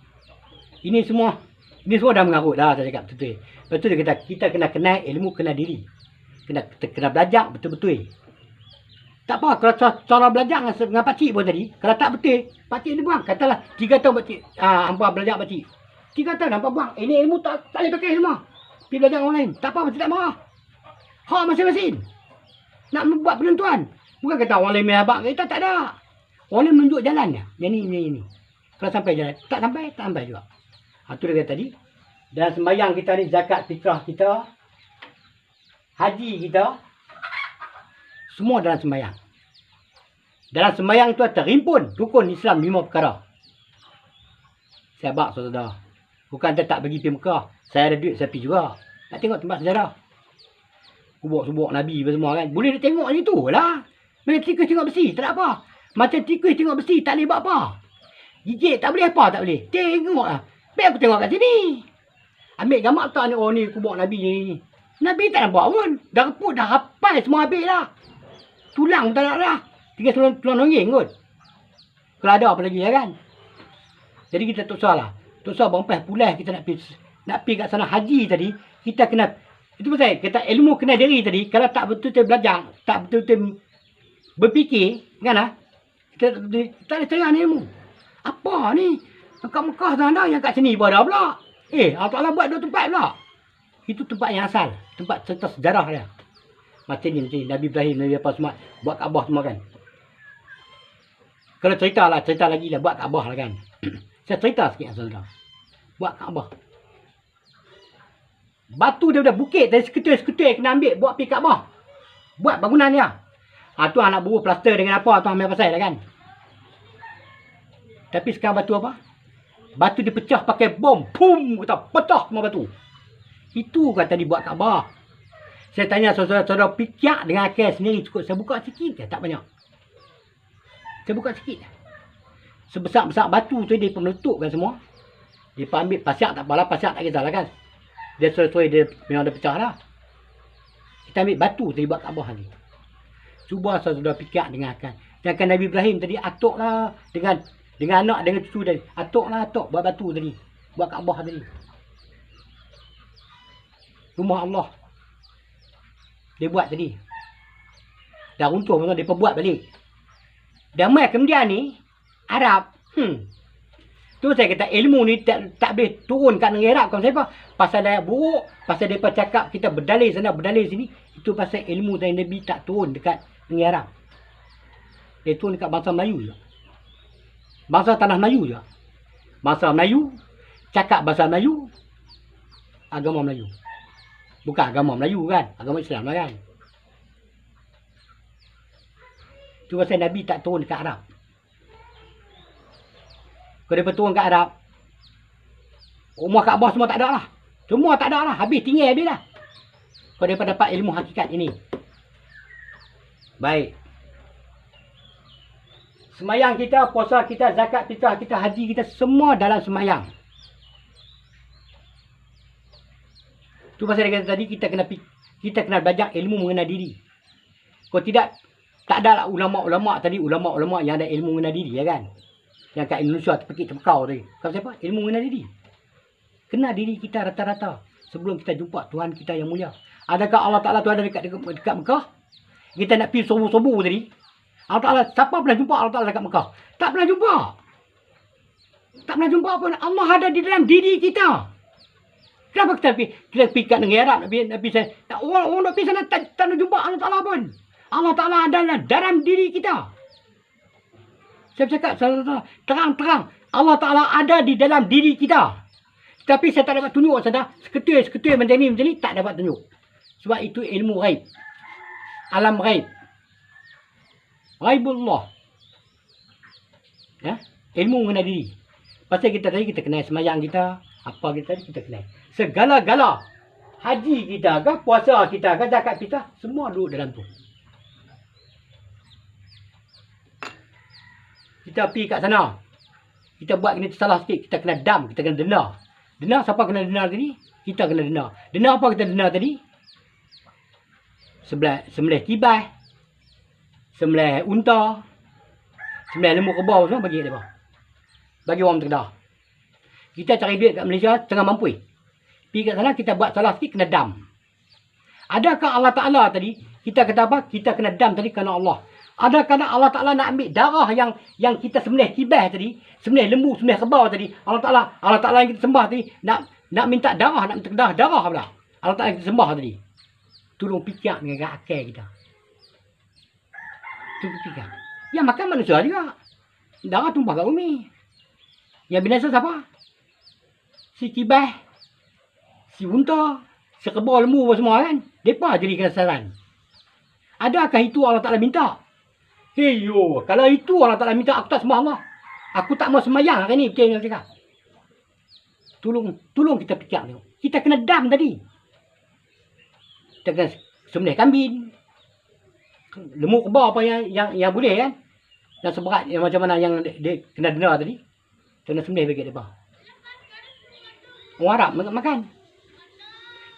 Ini semua dah mengarut dah saya cakap betul-betul. Lepas tu dia kata kita kena kenal ilmu, kena diri. Kena belajar betul-betul. Tak apa kalau cara belajar dengan pakcik pun tadi, kalau tak betul, pakcik dia buang. Katalah 3 tahun pakcik hampa belajar pakcik. 3 tahun hampa buang. Ini ilmu tak boleh pakai semua. Pergi belajar orang lain. Tak apa, tak marah. Hak masing-masing. Nak membuat penentuan. Bukan kata orang lain main abang kita, tak ada. Orang lain menunjuk jalannya. Yang ni. Kalau sampai jalan, tak sampai juga. Itu dia kata tadi. Dan sembahyang kita ni, zakat fitrah kita, haji kita, semua dalam sembahyang. Dalam sembahyang tu terimpun rukun Islam 5 perkara. Saya bak saudara. Bukan saya tak bagi pergi Mekah. Saya ada duit, saya pergi juga. Nak tengok tempat sejarah. Kubur-kubur Nabi semua kan. Boleh dia tengok macam tu lah. Macam tikus tengok besi, tak ada apa. Macam tikus tengok besi, tak boleh buat apa. Gigit, tak boleh apa, tak boleh. Tengok lah. Biar aku tengok kat sini. Ambil gambar tak ni, oh ni kubur Nabi ni. Nabi tak nampak pun. Dah reput, dah rapai semua habis lah. Tulang tak ada dah. Tinggal RM10 kot. Kalau ada apa lagi ya kan. Jadi kita tak usah lah. Tak usah bangpai pulai kita nak pergi kat sana haji tadi. Kita kena, itu pasal kita ilmu kena diri tadi. Kalau tak betul-betul belajar, tak betul-betul berfikir, kan lah. Kita tak ada cari ilmu. Apa ni? Kat Mekah sana yang kat sini pun ada pula. Allah Ta'ala buat 2 tempat pula. Itu tempat yang asal. Tempat cerita sejarah dia. Macam ni. Nabi Ibrahim, Nabi apa semua. Buat Kaabah semua kan. Kalau cerita lagi lah. Buat Kaabah lah kan. Saya cerita sikit saudara. Buat Kaabah. Batu daripada bukit. Dari seketul-seketul kena ambil. Buat pergi Kaabah. Buat bangunan dia. Tu anak buruh plaster dengan apa. Tu ambil pasal lah kan. Tapi sekarang batu apa? Batu dipecah pakai bom. Pum! Kata pecah semua batu. Itu kata dibuat Kaabah. Saya tanya saudara-saudara fikir dengan akal sendiri cukup. Saya buka sikit je. Tak banyak. Saya buka sikit je. Sebesar-besar batu tu dia penutukkan semua. Dia ambil pasir tak apalah. Pasir tak kisahlah kan. Dia sesuai dia memang dia pecah lah. Kita ambil batu tadi buat Kaabah ni. Cuba saudara fikir dengan akal. Jangan Nabi Ibrahim tadi atuk lah. Dengan anak, dengan cucu tadi. Atuk buat batu tadi. Buat Kaabah tadi. Rumah Allah. Dia buat tadi. Dah runtuh pun dia perbuat balik. Dan mai kemudian ni Arab. Tu saya kata ilmu ni tak boleh turun kat negeri Arab. Kalau siapa? Pasal dia buruk. Pasal dia cakap kita berdalil sana, berdalil sini. Itu pasal ilmu dari Nabi tak turun dekat negeri Arab. Dia turun dekat bangsa Melayu je. Bangsa tanah Melayu je. Bangsa Melayu. Cakap bahasa Melayu. Agama Melayu. Bukan agama Melayu kan. Agama Islam lah kan. Itu pasal Nabi tak turun dekat Arab. Kalau dia turun kat Arab, rumah Kaabah semua tak ada lah. Semua tak ada lah. Habis, tinggal habis lah. Kalau dia dapat ilmu hakikat ini. Baik. Semayang kita, puasa kita, zakat kita, haji kita, semua dalam semayang. Itu pasal dia kata tadi, kita kena belajar ilmu mengenai diri. Kalau tidak, tak ada lah ulama-ulama tadi, ulama-ulama yang ada ilmu mengenai diri, ya kan? Yang kat Indonesia terpekik-terpekau tadi. Kau siapa? Ilmu mengenai diri. Kena diri kita rata-rata. Sebelum kita jumpa Tuhan kita yang mulia. Adakah Allah Ta'ala tu ada dekat Mekah? Kita nak pergi sobu-sobu tadi. Allah Ta'ala, siapa pernah jumpa Allah Ta'ala dekat Mekah? Tak pernah jumpa. Tak pernah jumpa pun. Allah ada di dalam diri kita. Kenapa kita pergi kat negeri Arab? Orang nak pergi sana tak nak jumpa Allah Ta'ala pun. Allah Ta'ala adalah dalam diri kita. Saya cakap terang-terang. Allah Ta'ala ada di dalam diri kita. Tapi saya tak dapat tunjuk saja. Seketul macam ni tak dapat tunjuk. Sebab itu ilmu ghaib. Alam ghaib. Ghaibullah. Ya? Ilmu mengenai diri. Pasal kita tadi kita kenal semayang kita. Apa kita tadi kita kenal. Segala-gala. Haji kita ke, puasa kita ke, zakat kita. Semua duduk dalam tu. Kita pergi kat sana. Kita buat kena salah sikit. Kita kena dam. Kita kena denda. Denda siapa kena denda tadi? Kita kena denda. Denda apa kita denda tadi? Sembelih kibas. Sembelih unta. Sembelih lembu kerbau semua bagi mereka. Bagi orang terkedah. Kita cari duit kat Malaysia tengah mampu. Pergi kat sana kita buat salah sikit kena dam. Adakah Allah Ta'ala tadi? Kita kata apa? Kita kena dam tadi kerana Allah. Adakah Allah Ta'ala nak ambil darah yang kita sembelih kibas tadi, sembelih lembu, sembelih kerbau tadi, Allah Ta'ala yang kita sembah tadi, nak minta darah, nak minta darah pula. Allah Ta'ala yang kita sembah tadi. Tolong fikir dengan akal kita. Tolong fikir. Yang makan manusia juga. Darah tumpah kat bumi. Yang binasa siapa? Si kibas, si unta, si kerbau, lembu semua kan. Mereka jadikan sasaran. Adakah itu Allah Ta'ala minta? Heyo, kalau itu Allah Ta'ala minta, aku tak sembah Allah. Aku tak mau semayang hari ni. Betul yang cakap. Tolong kita fikir tengok. Kita kena dam tadi. Kita kena sembelih kambing. Lembu kerbau apa yang boleh kan. Dan seberat yang macam mana yang dia kena denda tadi. Kena sembelih bagi mereka. Orang Arab makan.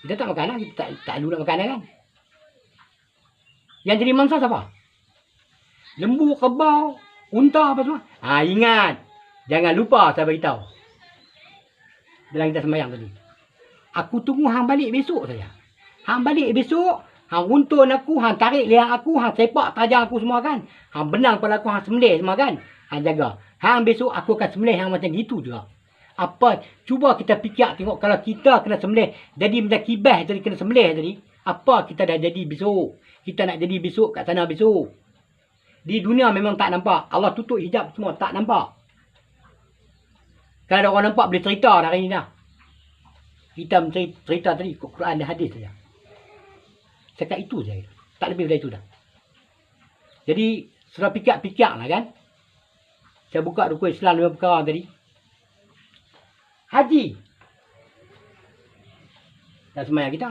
Kita tak makan lah. Kita tak ada nak makan kan. Yang jadi mangsa siapa? Lembu, kerbau, unta apa semua. Ingat. Jangan lupa saya beritahu. Dalam kita sembahyang tadi. Aku tunggu hang balik besok saja. Hang balik besok, hang runtun aku, hang tarik liang aku, hang sepak tajam aku semua kan. Hang benang pada aku, hang sembelih semua kan. Hang jaga. Hang besok aku akan sembelih hang macam gitu juga. Apa? Cuba kita fikir tengok kalau kita kena sembelih. Jadi macam kibah tadi kena sembelih tadi. Apa kita dah jadi besok? Kita nak jadi besok kat sana besok. Di dunia memang tak nampak. Allah tutup hijab semua tak nampak. Kalau ada orang nampak boleh cerita dah hari ni dah. Kita cerita tadi Quran dan hadis saja. Sekat itu saja. Tak lebih dari itu dah. Jadi sudah fikir-fikir lah kan. Saya buka rukun Islam 5 perkara tadi. Haji. Dan semayang kita.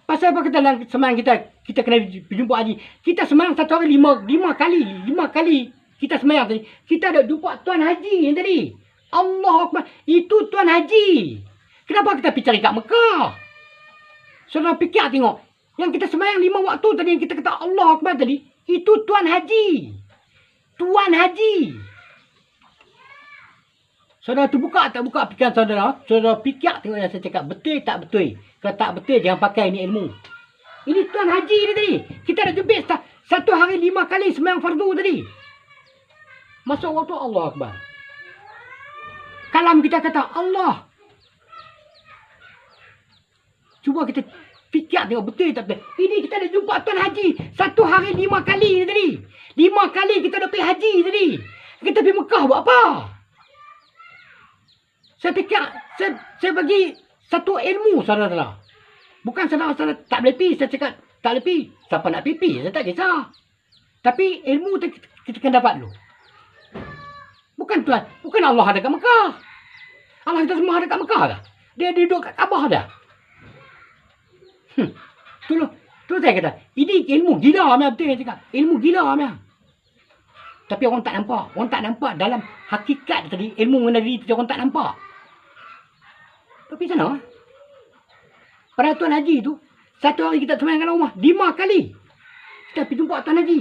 Pasal apa kita dalam semayang kita kena jumpa haji. Kita semayang satu hari lima kali kita semayang tadi. Kita ada jumpa Tuan Haji yang tadi. Allah Akbar. Itu Tuan Haji. Kenapa kita pergi cari kat Mekah? Saudara fikir tengok. Yang kita semayang 5 waktu tadi yang kita kata Allah Akbar tadi. Itu Tuan Haji. Tuan Haji. Saudara tu buka tak buka fikiran saudara. Saudara fikir tengok yang saya cakap. Betul tak betul. Kalau tak betul jangan pakai ni ilmu. Ini Tuan Haji ni tadi. Kita dah jemput satu hari 5 kali semayang fardu tadi. Masuk waktu Allah Akbar. Kalam kita kata Allah. Cuba kita fikir tengok betul tak betul. Ini kita dah jumpa Tuan Haji. Satu hari 5 kali tadi. 5 kali kita dah pergi haji tadi. Kita pergi Mekah buat apa? Saya fikir, saya bagi satu ilmu saudara-saudara. Bukan saudara-saudara tak boleh pergi. Saya cakap tak boleh pergi. Siapa nak pergi, saya tak kisah. Tapi ilmu kita kena dapat dulu. Bukan Tuhan. Bukan Allah ada kat Mekah. Allah kita semua ada kat Mekah dah. Dia duduk kat Kaabah dah. Tu saya kata. Ini ilmu gila memang betul saya cakap. Ilmu gila memang. Tapi orang tak nampak. Orang tak nampak dalam hakikat tadi. Ilmu mengenai diri orang tak nampak. Tapi sana. Pada Tuan Haji tu. Satu hari kita semayang dalam rumah. 5 kali. Kita pergi jumpa Tuan Haji.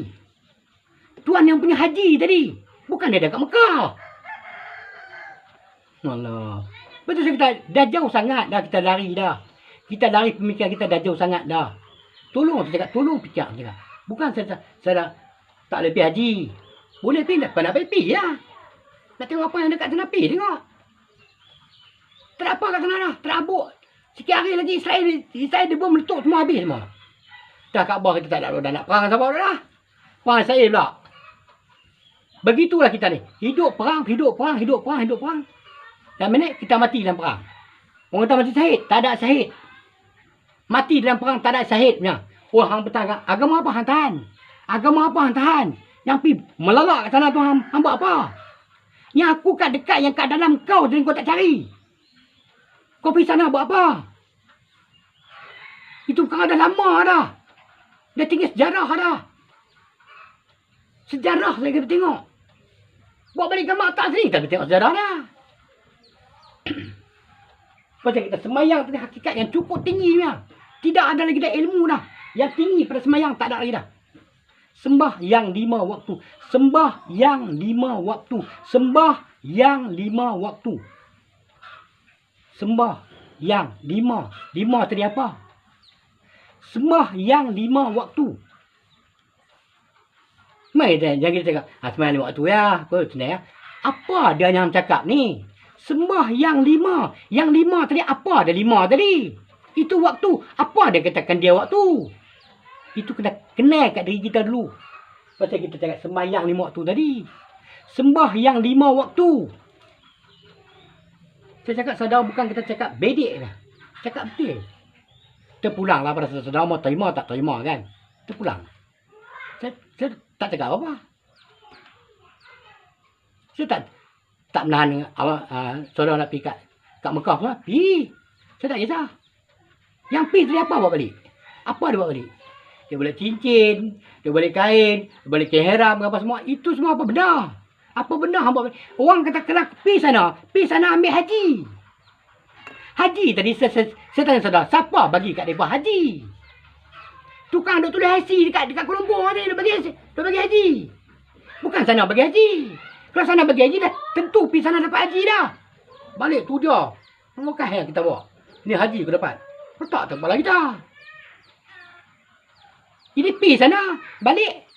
Tuan yang punya haji tadi. Bukan dia dah kat Mekah. Allah. Betul saya kata, dah jauh sangat dah kita lari dah. Kita lari pemikiran kita dah jauh sangat dah. Tolong saya cakap, tolong fikir saya cakap. Bukan saya dah tak boleh pergi haji. Boleh pergi, tak nak pergi ya. Nak tengok apa yang dekat sana pergi tengok. Tak apa kat sana dah, terabuk. Sikit hari lagi Israel dia bom meletup semua habis semua. Dah Kaabah kita tak nak perang sama dah. Perang Israel pula. Begitulah kita ni. Hidup perang, hidup perang, hidup perang, hidup perang. Dan minit kita mati dalam perang. Orang kata mati syahid, tak ada syahid. Mati dalam perang tak ada syahid punya. Oh hang bertahan. Agama apa hang tahan? Agama apa hang tahan? Yang pi melalak kat sana tu hang buat apa? Yang aku kat dekat yang kat dalam kau jadi kau tak cari. Kau pergi sana buat apa? Itu perkara dah lama dah. Dia tinggal sejarah dah. Sejarah saya kena tengok. Buat balik gambar tak sini, kita tengok sejarah dah. Macam kita semayang tadi hakikat yang cukup tinggi punya. Tidak ada lagi dah ilmu dah. Yang tinggi pada semayang tak ada lagi dah. Sembah yang 5 waktu. Sembah yang 5 waktu. Sembah yang 5 waktu. Sembah yang 5. 5 tadi apa? Sembah yang 5 waktu. Mai dah jangan kita cakap, semayang 5 waktu ya. Kau senang ya. Apa dia yang cakap ni? Sembah yang 5. Yang 5 tadi apa ada 5 tadi? Itu waktu. Apa dia katakan dia waktu? Itu kena kenal kat diri kita dulu. Pasal kita cakap sembahyang 5 waktu tadi. Sembah yang 5 waktu. Saya cakap saudara bukan kita cakap bedek lah. Cakap betul. Kita pulang lah pada saudara mau terima tak terima kan. Kita pulang. Saya tak cakap apa-apa. Saya tak menahan saudara nak pergi kat Mekah semua. Pergi. Saya tak kisah. Yang pergi tadi apa buat balik? Apa dia buat balik? Dia boleh cincin, dia boleh kain, dia boleh keheram, apa semua. Itu semua apa benda? Apa benda hang buat balik? Orang kata kena pergi sana ambil haji. Haji tadi saya tanya saudara, siapa bagi kat mereka haji? Tukang duk tulis haji dekat Kuala Lumpur tadi dia bagi haji. Bukan sana bagi haji. Kalau sana bagi haji dah tentu pergi sana dapat haji dah. Balik tu dia. Bukan yang kita bawa. Ni haji ke dapat. Letak tak kepala kita. Ini pergi sana. Balik.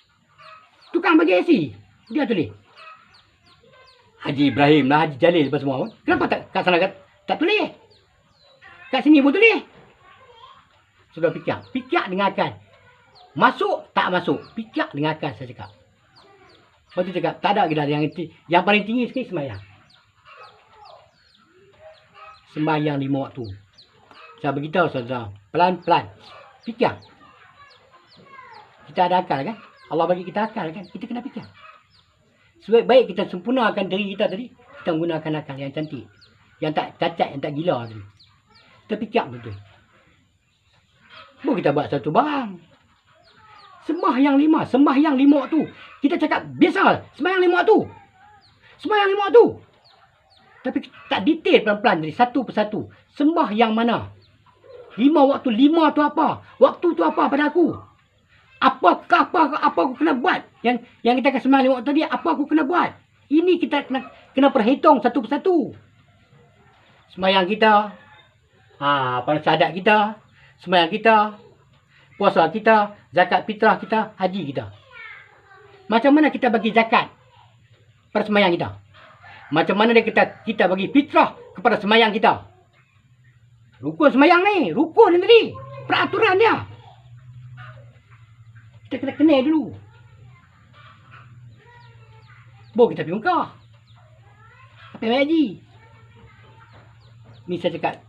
Tukang bagi haji. Dia tulis. Haji Ibrahim lah, Haji Jalil apa semua. Kenapa tak kat sana tak tulis? Kat sini pun tulis. Sudah fikir. Fikir dengarkan. Masuk, tak masuk. Fikir dengarkan saya cakap. Lepas tu cakap, tak ada kita yang paling tinggi sekali sembahyang. Sembahyang 5 waktu. Saya beritahu saudara, pelan-pelan. Fikir. Kita ada akal kan? Allah bagi kita akal kan? Kita kena fikir. Sebaik-baik kita sempurnakan diri kita tadi, kita menggunakan akal yang cantik. Yang tak cacat, yang tak gila tadi. Kita fikir betul. Baru kita buat satu barang. Sembahyang 5 waktu. Kita cakap biasa, sembahyang 5 waktu. Sembahyang 5 waktu. Tapi tak detail pelan-pelan tadi, satu persatu. Sembahyang mana? 5 waktu, 5 tu apa? Waktu tu apa pada aku? Apa aku kena buat? Yang kita akan sembahyang 5 waktu tadi, apa aku kena buat? Ini kita kena perhitung satu persatu. Sembahyang kita, pada syahadat kita, sembahyang kita, puasa kita, zakat fitrah kita, haji kita. Macam mana kita bagi zakat pada sembahyang kita? Macam mana kita bagi fitrah kepada sembahyang kita? Rukun sembahyang ni, rukun ni tadi, peraturan dia. Kita kena kenal dulu. Baru kita pergi Mekah. Apa yang haji? Ni saya cakap.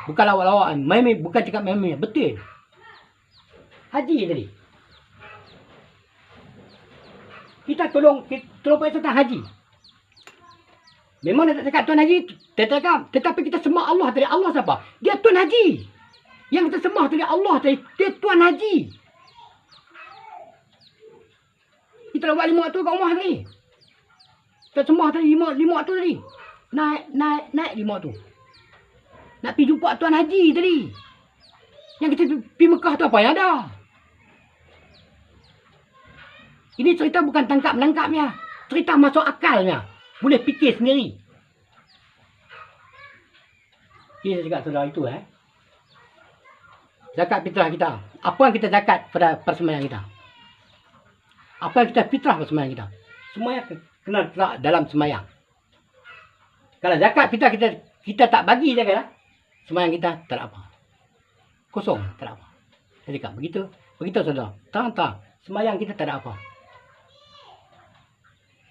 Bukan lawak-lawakan. Bukan cakap main-main. Betul. Haji tadi. Kita tolong Pak tentang haji. Memang dia tak cakap Tuan Haji. Dia cakap. Tetapi kita sembah Allah tadi. Allah siapa? Dia Tuan Haji. Yang kita sembah tadi Allah tadi. Dia Tuan Haji. Kita buat 5 waktu kat rumah tadi. Kita sembah tadi 5 waktu tadi. Naik 5 waktu. Nak pergi jumpa Tuan Haji tadi. Yang kita pergi Mekah tu apa yang ada? Ini cerita bukan tangkap-menangkapnya. Cerita masuk akalnya. Boleh fikir sendiri. Ini saya cakap saudara itu. Zakat fitrah kita. Apa yang kita zakat pada persembahyang kita? Apa yang kita fitrah pada sembahyang kita? Semuanya kena letak dalam sembahyang. Kalau zakat fitrah kita tak bagi je kan? Sembahyang kita tak ada apa. Kosong, tak ada apa. Saya cakap begitu. Begitu saudara. Terang-terang. Sembahyang kita tak ada apa.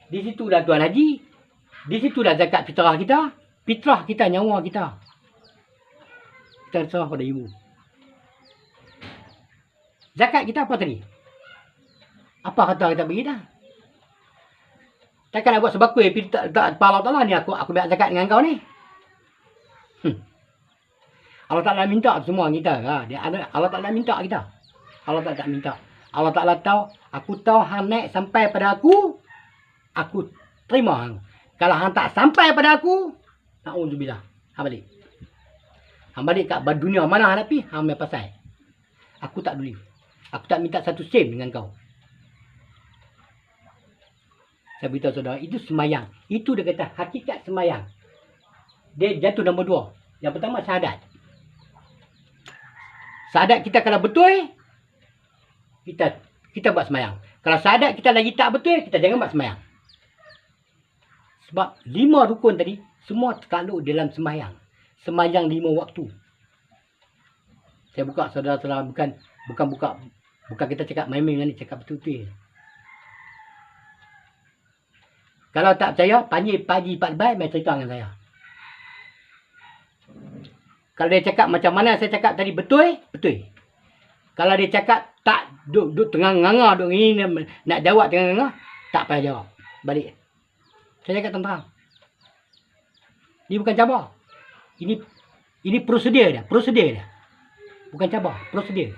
Di situ dah Tuan Haji. Di situ dah zakat fitrah kita. Fitrah kita, nyawa kita. Kita serah pada ibu. Zakat kita apa tadi? Apa kata kita bagi dah? Takkan nak buat sebakul tak Allah Ta'ala ni aku biar zakat dengan kau ni. Allah Ta'ala minta semua kita. Allah Ta'ala minta kita. Allah Ta'ala tak minta. Allah Ta'ala tahu, aku tahu hang naik sampai pada aku terima hang. Kalau hang tak sampai pada aku, na'udzubillah. Hang balik. Hang balik kat dunia mana hang nak pergi, hang ambil pasal. Aku tak peduli. Aku tak minta satu sen dengan kau. Saya beritahu saudara, itu sembahyang. Itu dia kata hakikat sembahyang. Dia jatuh nombor 2. Yang pertama syahadat. Syahadat kita kalau betul, kita buat sembahyang. Kalau syahadat kita lagi tak betul, kita jangan buat sembahyang. Sebab 5 rukun tadi, semua tertakluk dalam sembahyang. Sembahyang 5 waktu. Saya buka saudara-saudara, bukan kita cakap main-main ni, cakap betul-betul. Kalau tak percaya, panggil Pak Lebai, main cerita dengan saya. Kalau dia cakap macam mana saya cakap tadi betul, betul. Kalau dia cakap tak, duduk tengah nganga, duduk ini, nak jawab tengah nganga, tak payah jawab. Balik. Saya cakap terang. Ini bukan cabar. Ini prosedur dia. Bukan cabar, prosedur.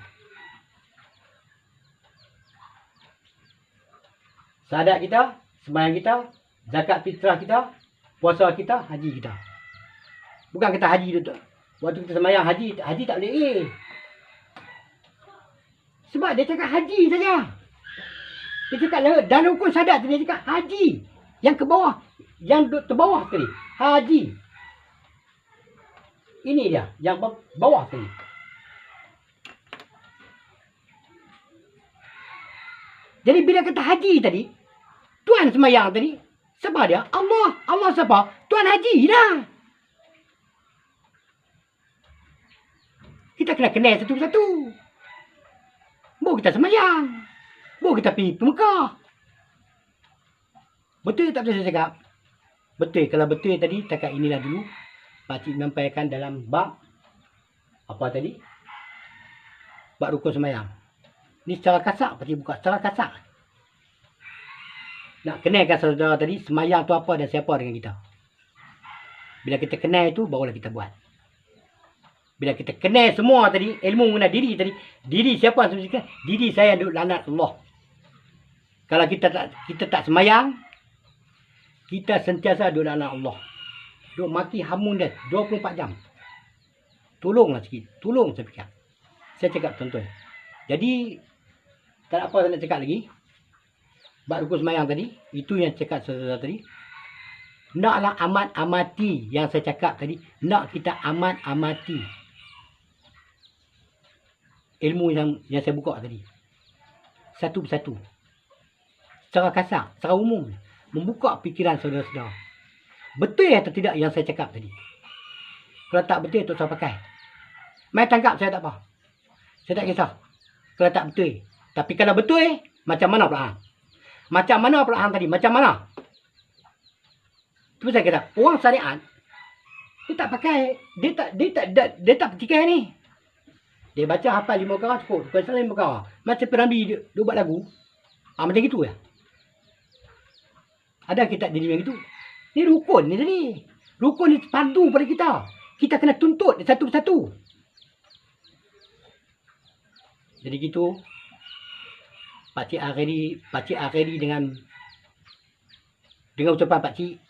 Syahadat kita, sembahyang kita, zakat fitrah kita, puasa kita, haji kita. Bukan kita haji tu. Waktu kita sembahyang haji tak boleh. Sebab dia cakap haji saja. Dia cakap dalam rukun syahadat dia cakap haji. Yang ke bawah. Yang terbawah tadi. Haji. Ini dia. Yang bawah tadi. Jadi bila kata haji tadi. Tuan semayang tadi. Siapa dia? Allah. Allah siapa? Tuan haji dah. Kita kena kenal satu-satu. Baru kita semayang. Baru kita pergi Mekah. Betul tak saya cakap? Betul. Kalau betul tadi, takat inilah dulu. Pakcik menyampaikan dalam bab. Apa tadi? Bab rukun semayang. Ni secara kasar. Pakcik buka secara kasar. Nak kenalkan saudara tadi, semayang tu apa dan siapa dengan kita. Bila kita kenal itu, barulah kita buat. Bila kita kenal semua tadi, ilmu mengenai diri tadi. Diri siapa yang sebenarnya? Diri saya duduk lanat Allah. Kalau kita tak semayang, kita sentiasa duduk lanat Allah. Duduk maki hamun dah 24 jam. Tolonglah sikit. Tolong saya fikir. Saya cakap tuan-tuan. Jadi, tak ada apa saya nak cakap lagi. Bab rukun semayang tadi, itu yang cakap saudara tadi. Naklah amat-amati yang saya cakap tadi. Nak kita amat-amati ilmu yang saya buka tadi. Satu persatu. Secara kasar, secara umum. Membuka fikiran saudara-saudara. Betul atau tidak yang saya cakap tadi? Kalau tak betul, tak usah pakai. Main tangkap saya tak apa. Saya tak kisah. Kalau tak betul. Tapi kalau betul, macam mana pula? Macam mana pula hang tadi? Macam mana? Tu saya kata, orang syariat dia tak pakai, dia tak petikai ni. Dia baca hafal 5 perkara cukup, bukan salah 5 perkara. Macam Piramli dia buat lagu. Macam gitu ya. Ada kita jadi macam gitu. Ni rukun ni tadi. Rukun ni fardu pada kita. Kita kena tuntut satu persatu. Jadi gitu. Pakcik akhiri dengan ucapan pakcik.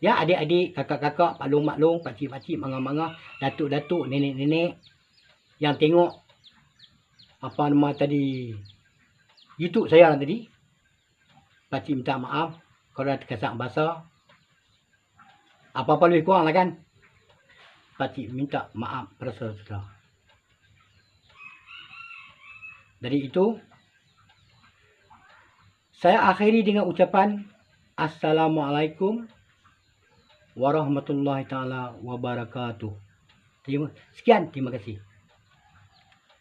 Ya, adik-adik, kakak-kakak, paklong-maklong, pakcik-pakcik, mangah-mangah, datuk-datuk, nenek-nenek yang tengok apa nama tadi YouTube saya tadi. Pakcik minta maaf kalau ada terkesan bahasa. Apa-apa lebih kurang lah kan. Pakcik minta maaf pada saudara-saudara. Dari itu, saya akhiri dengan ucapan Assalamualaikum warahmatullahi taala wabarakatuh. Sekian, terima kasih.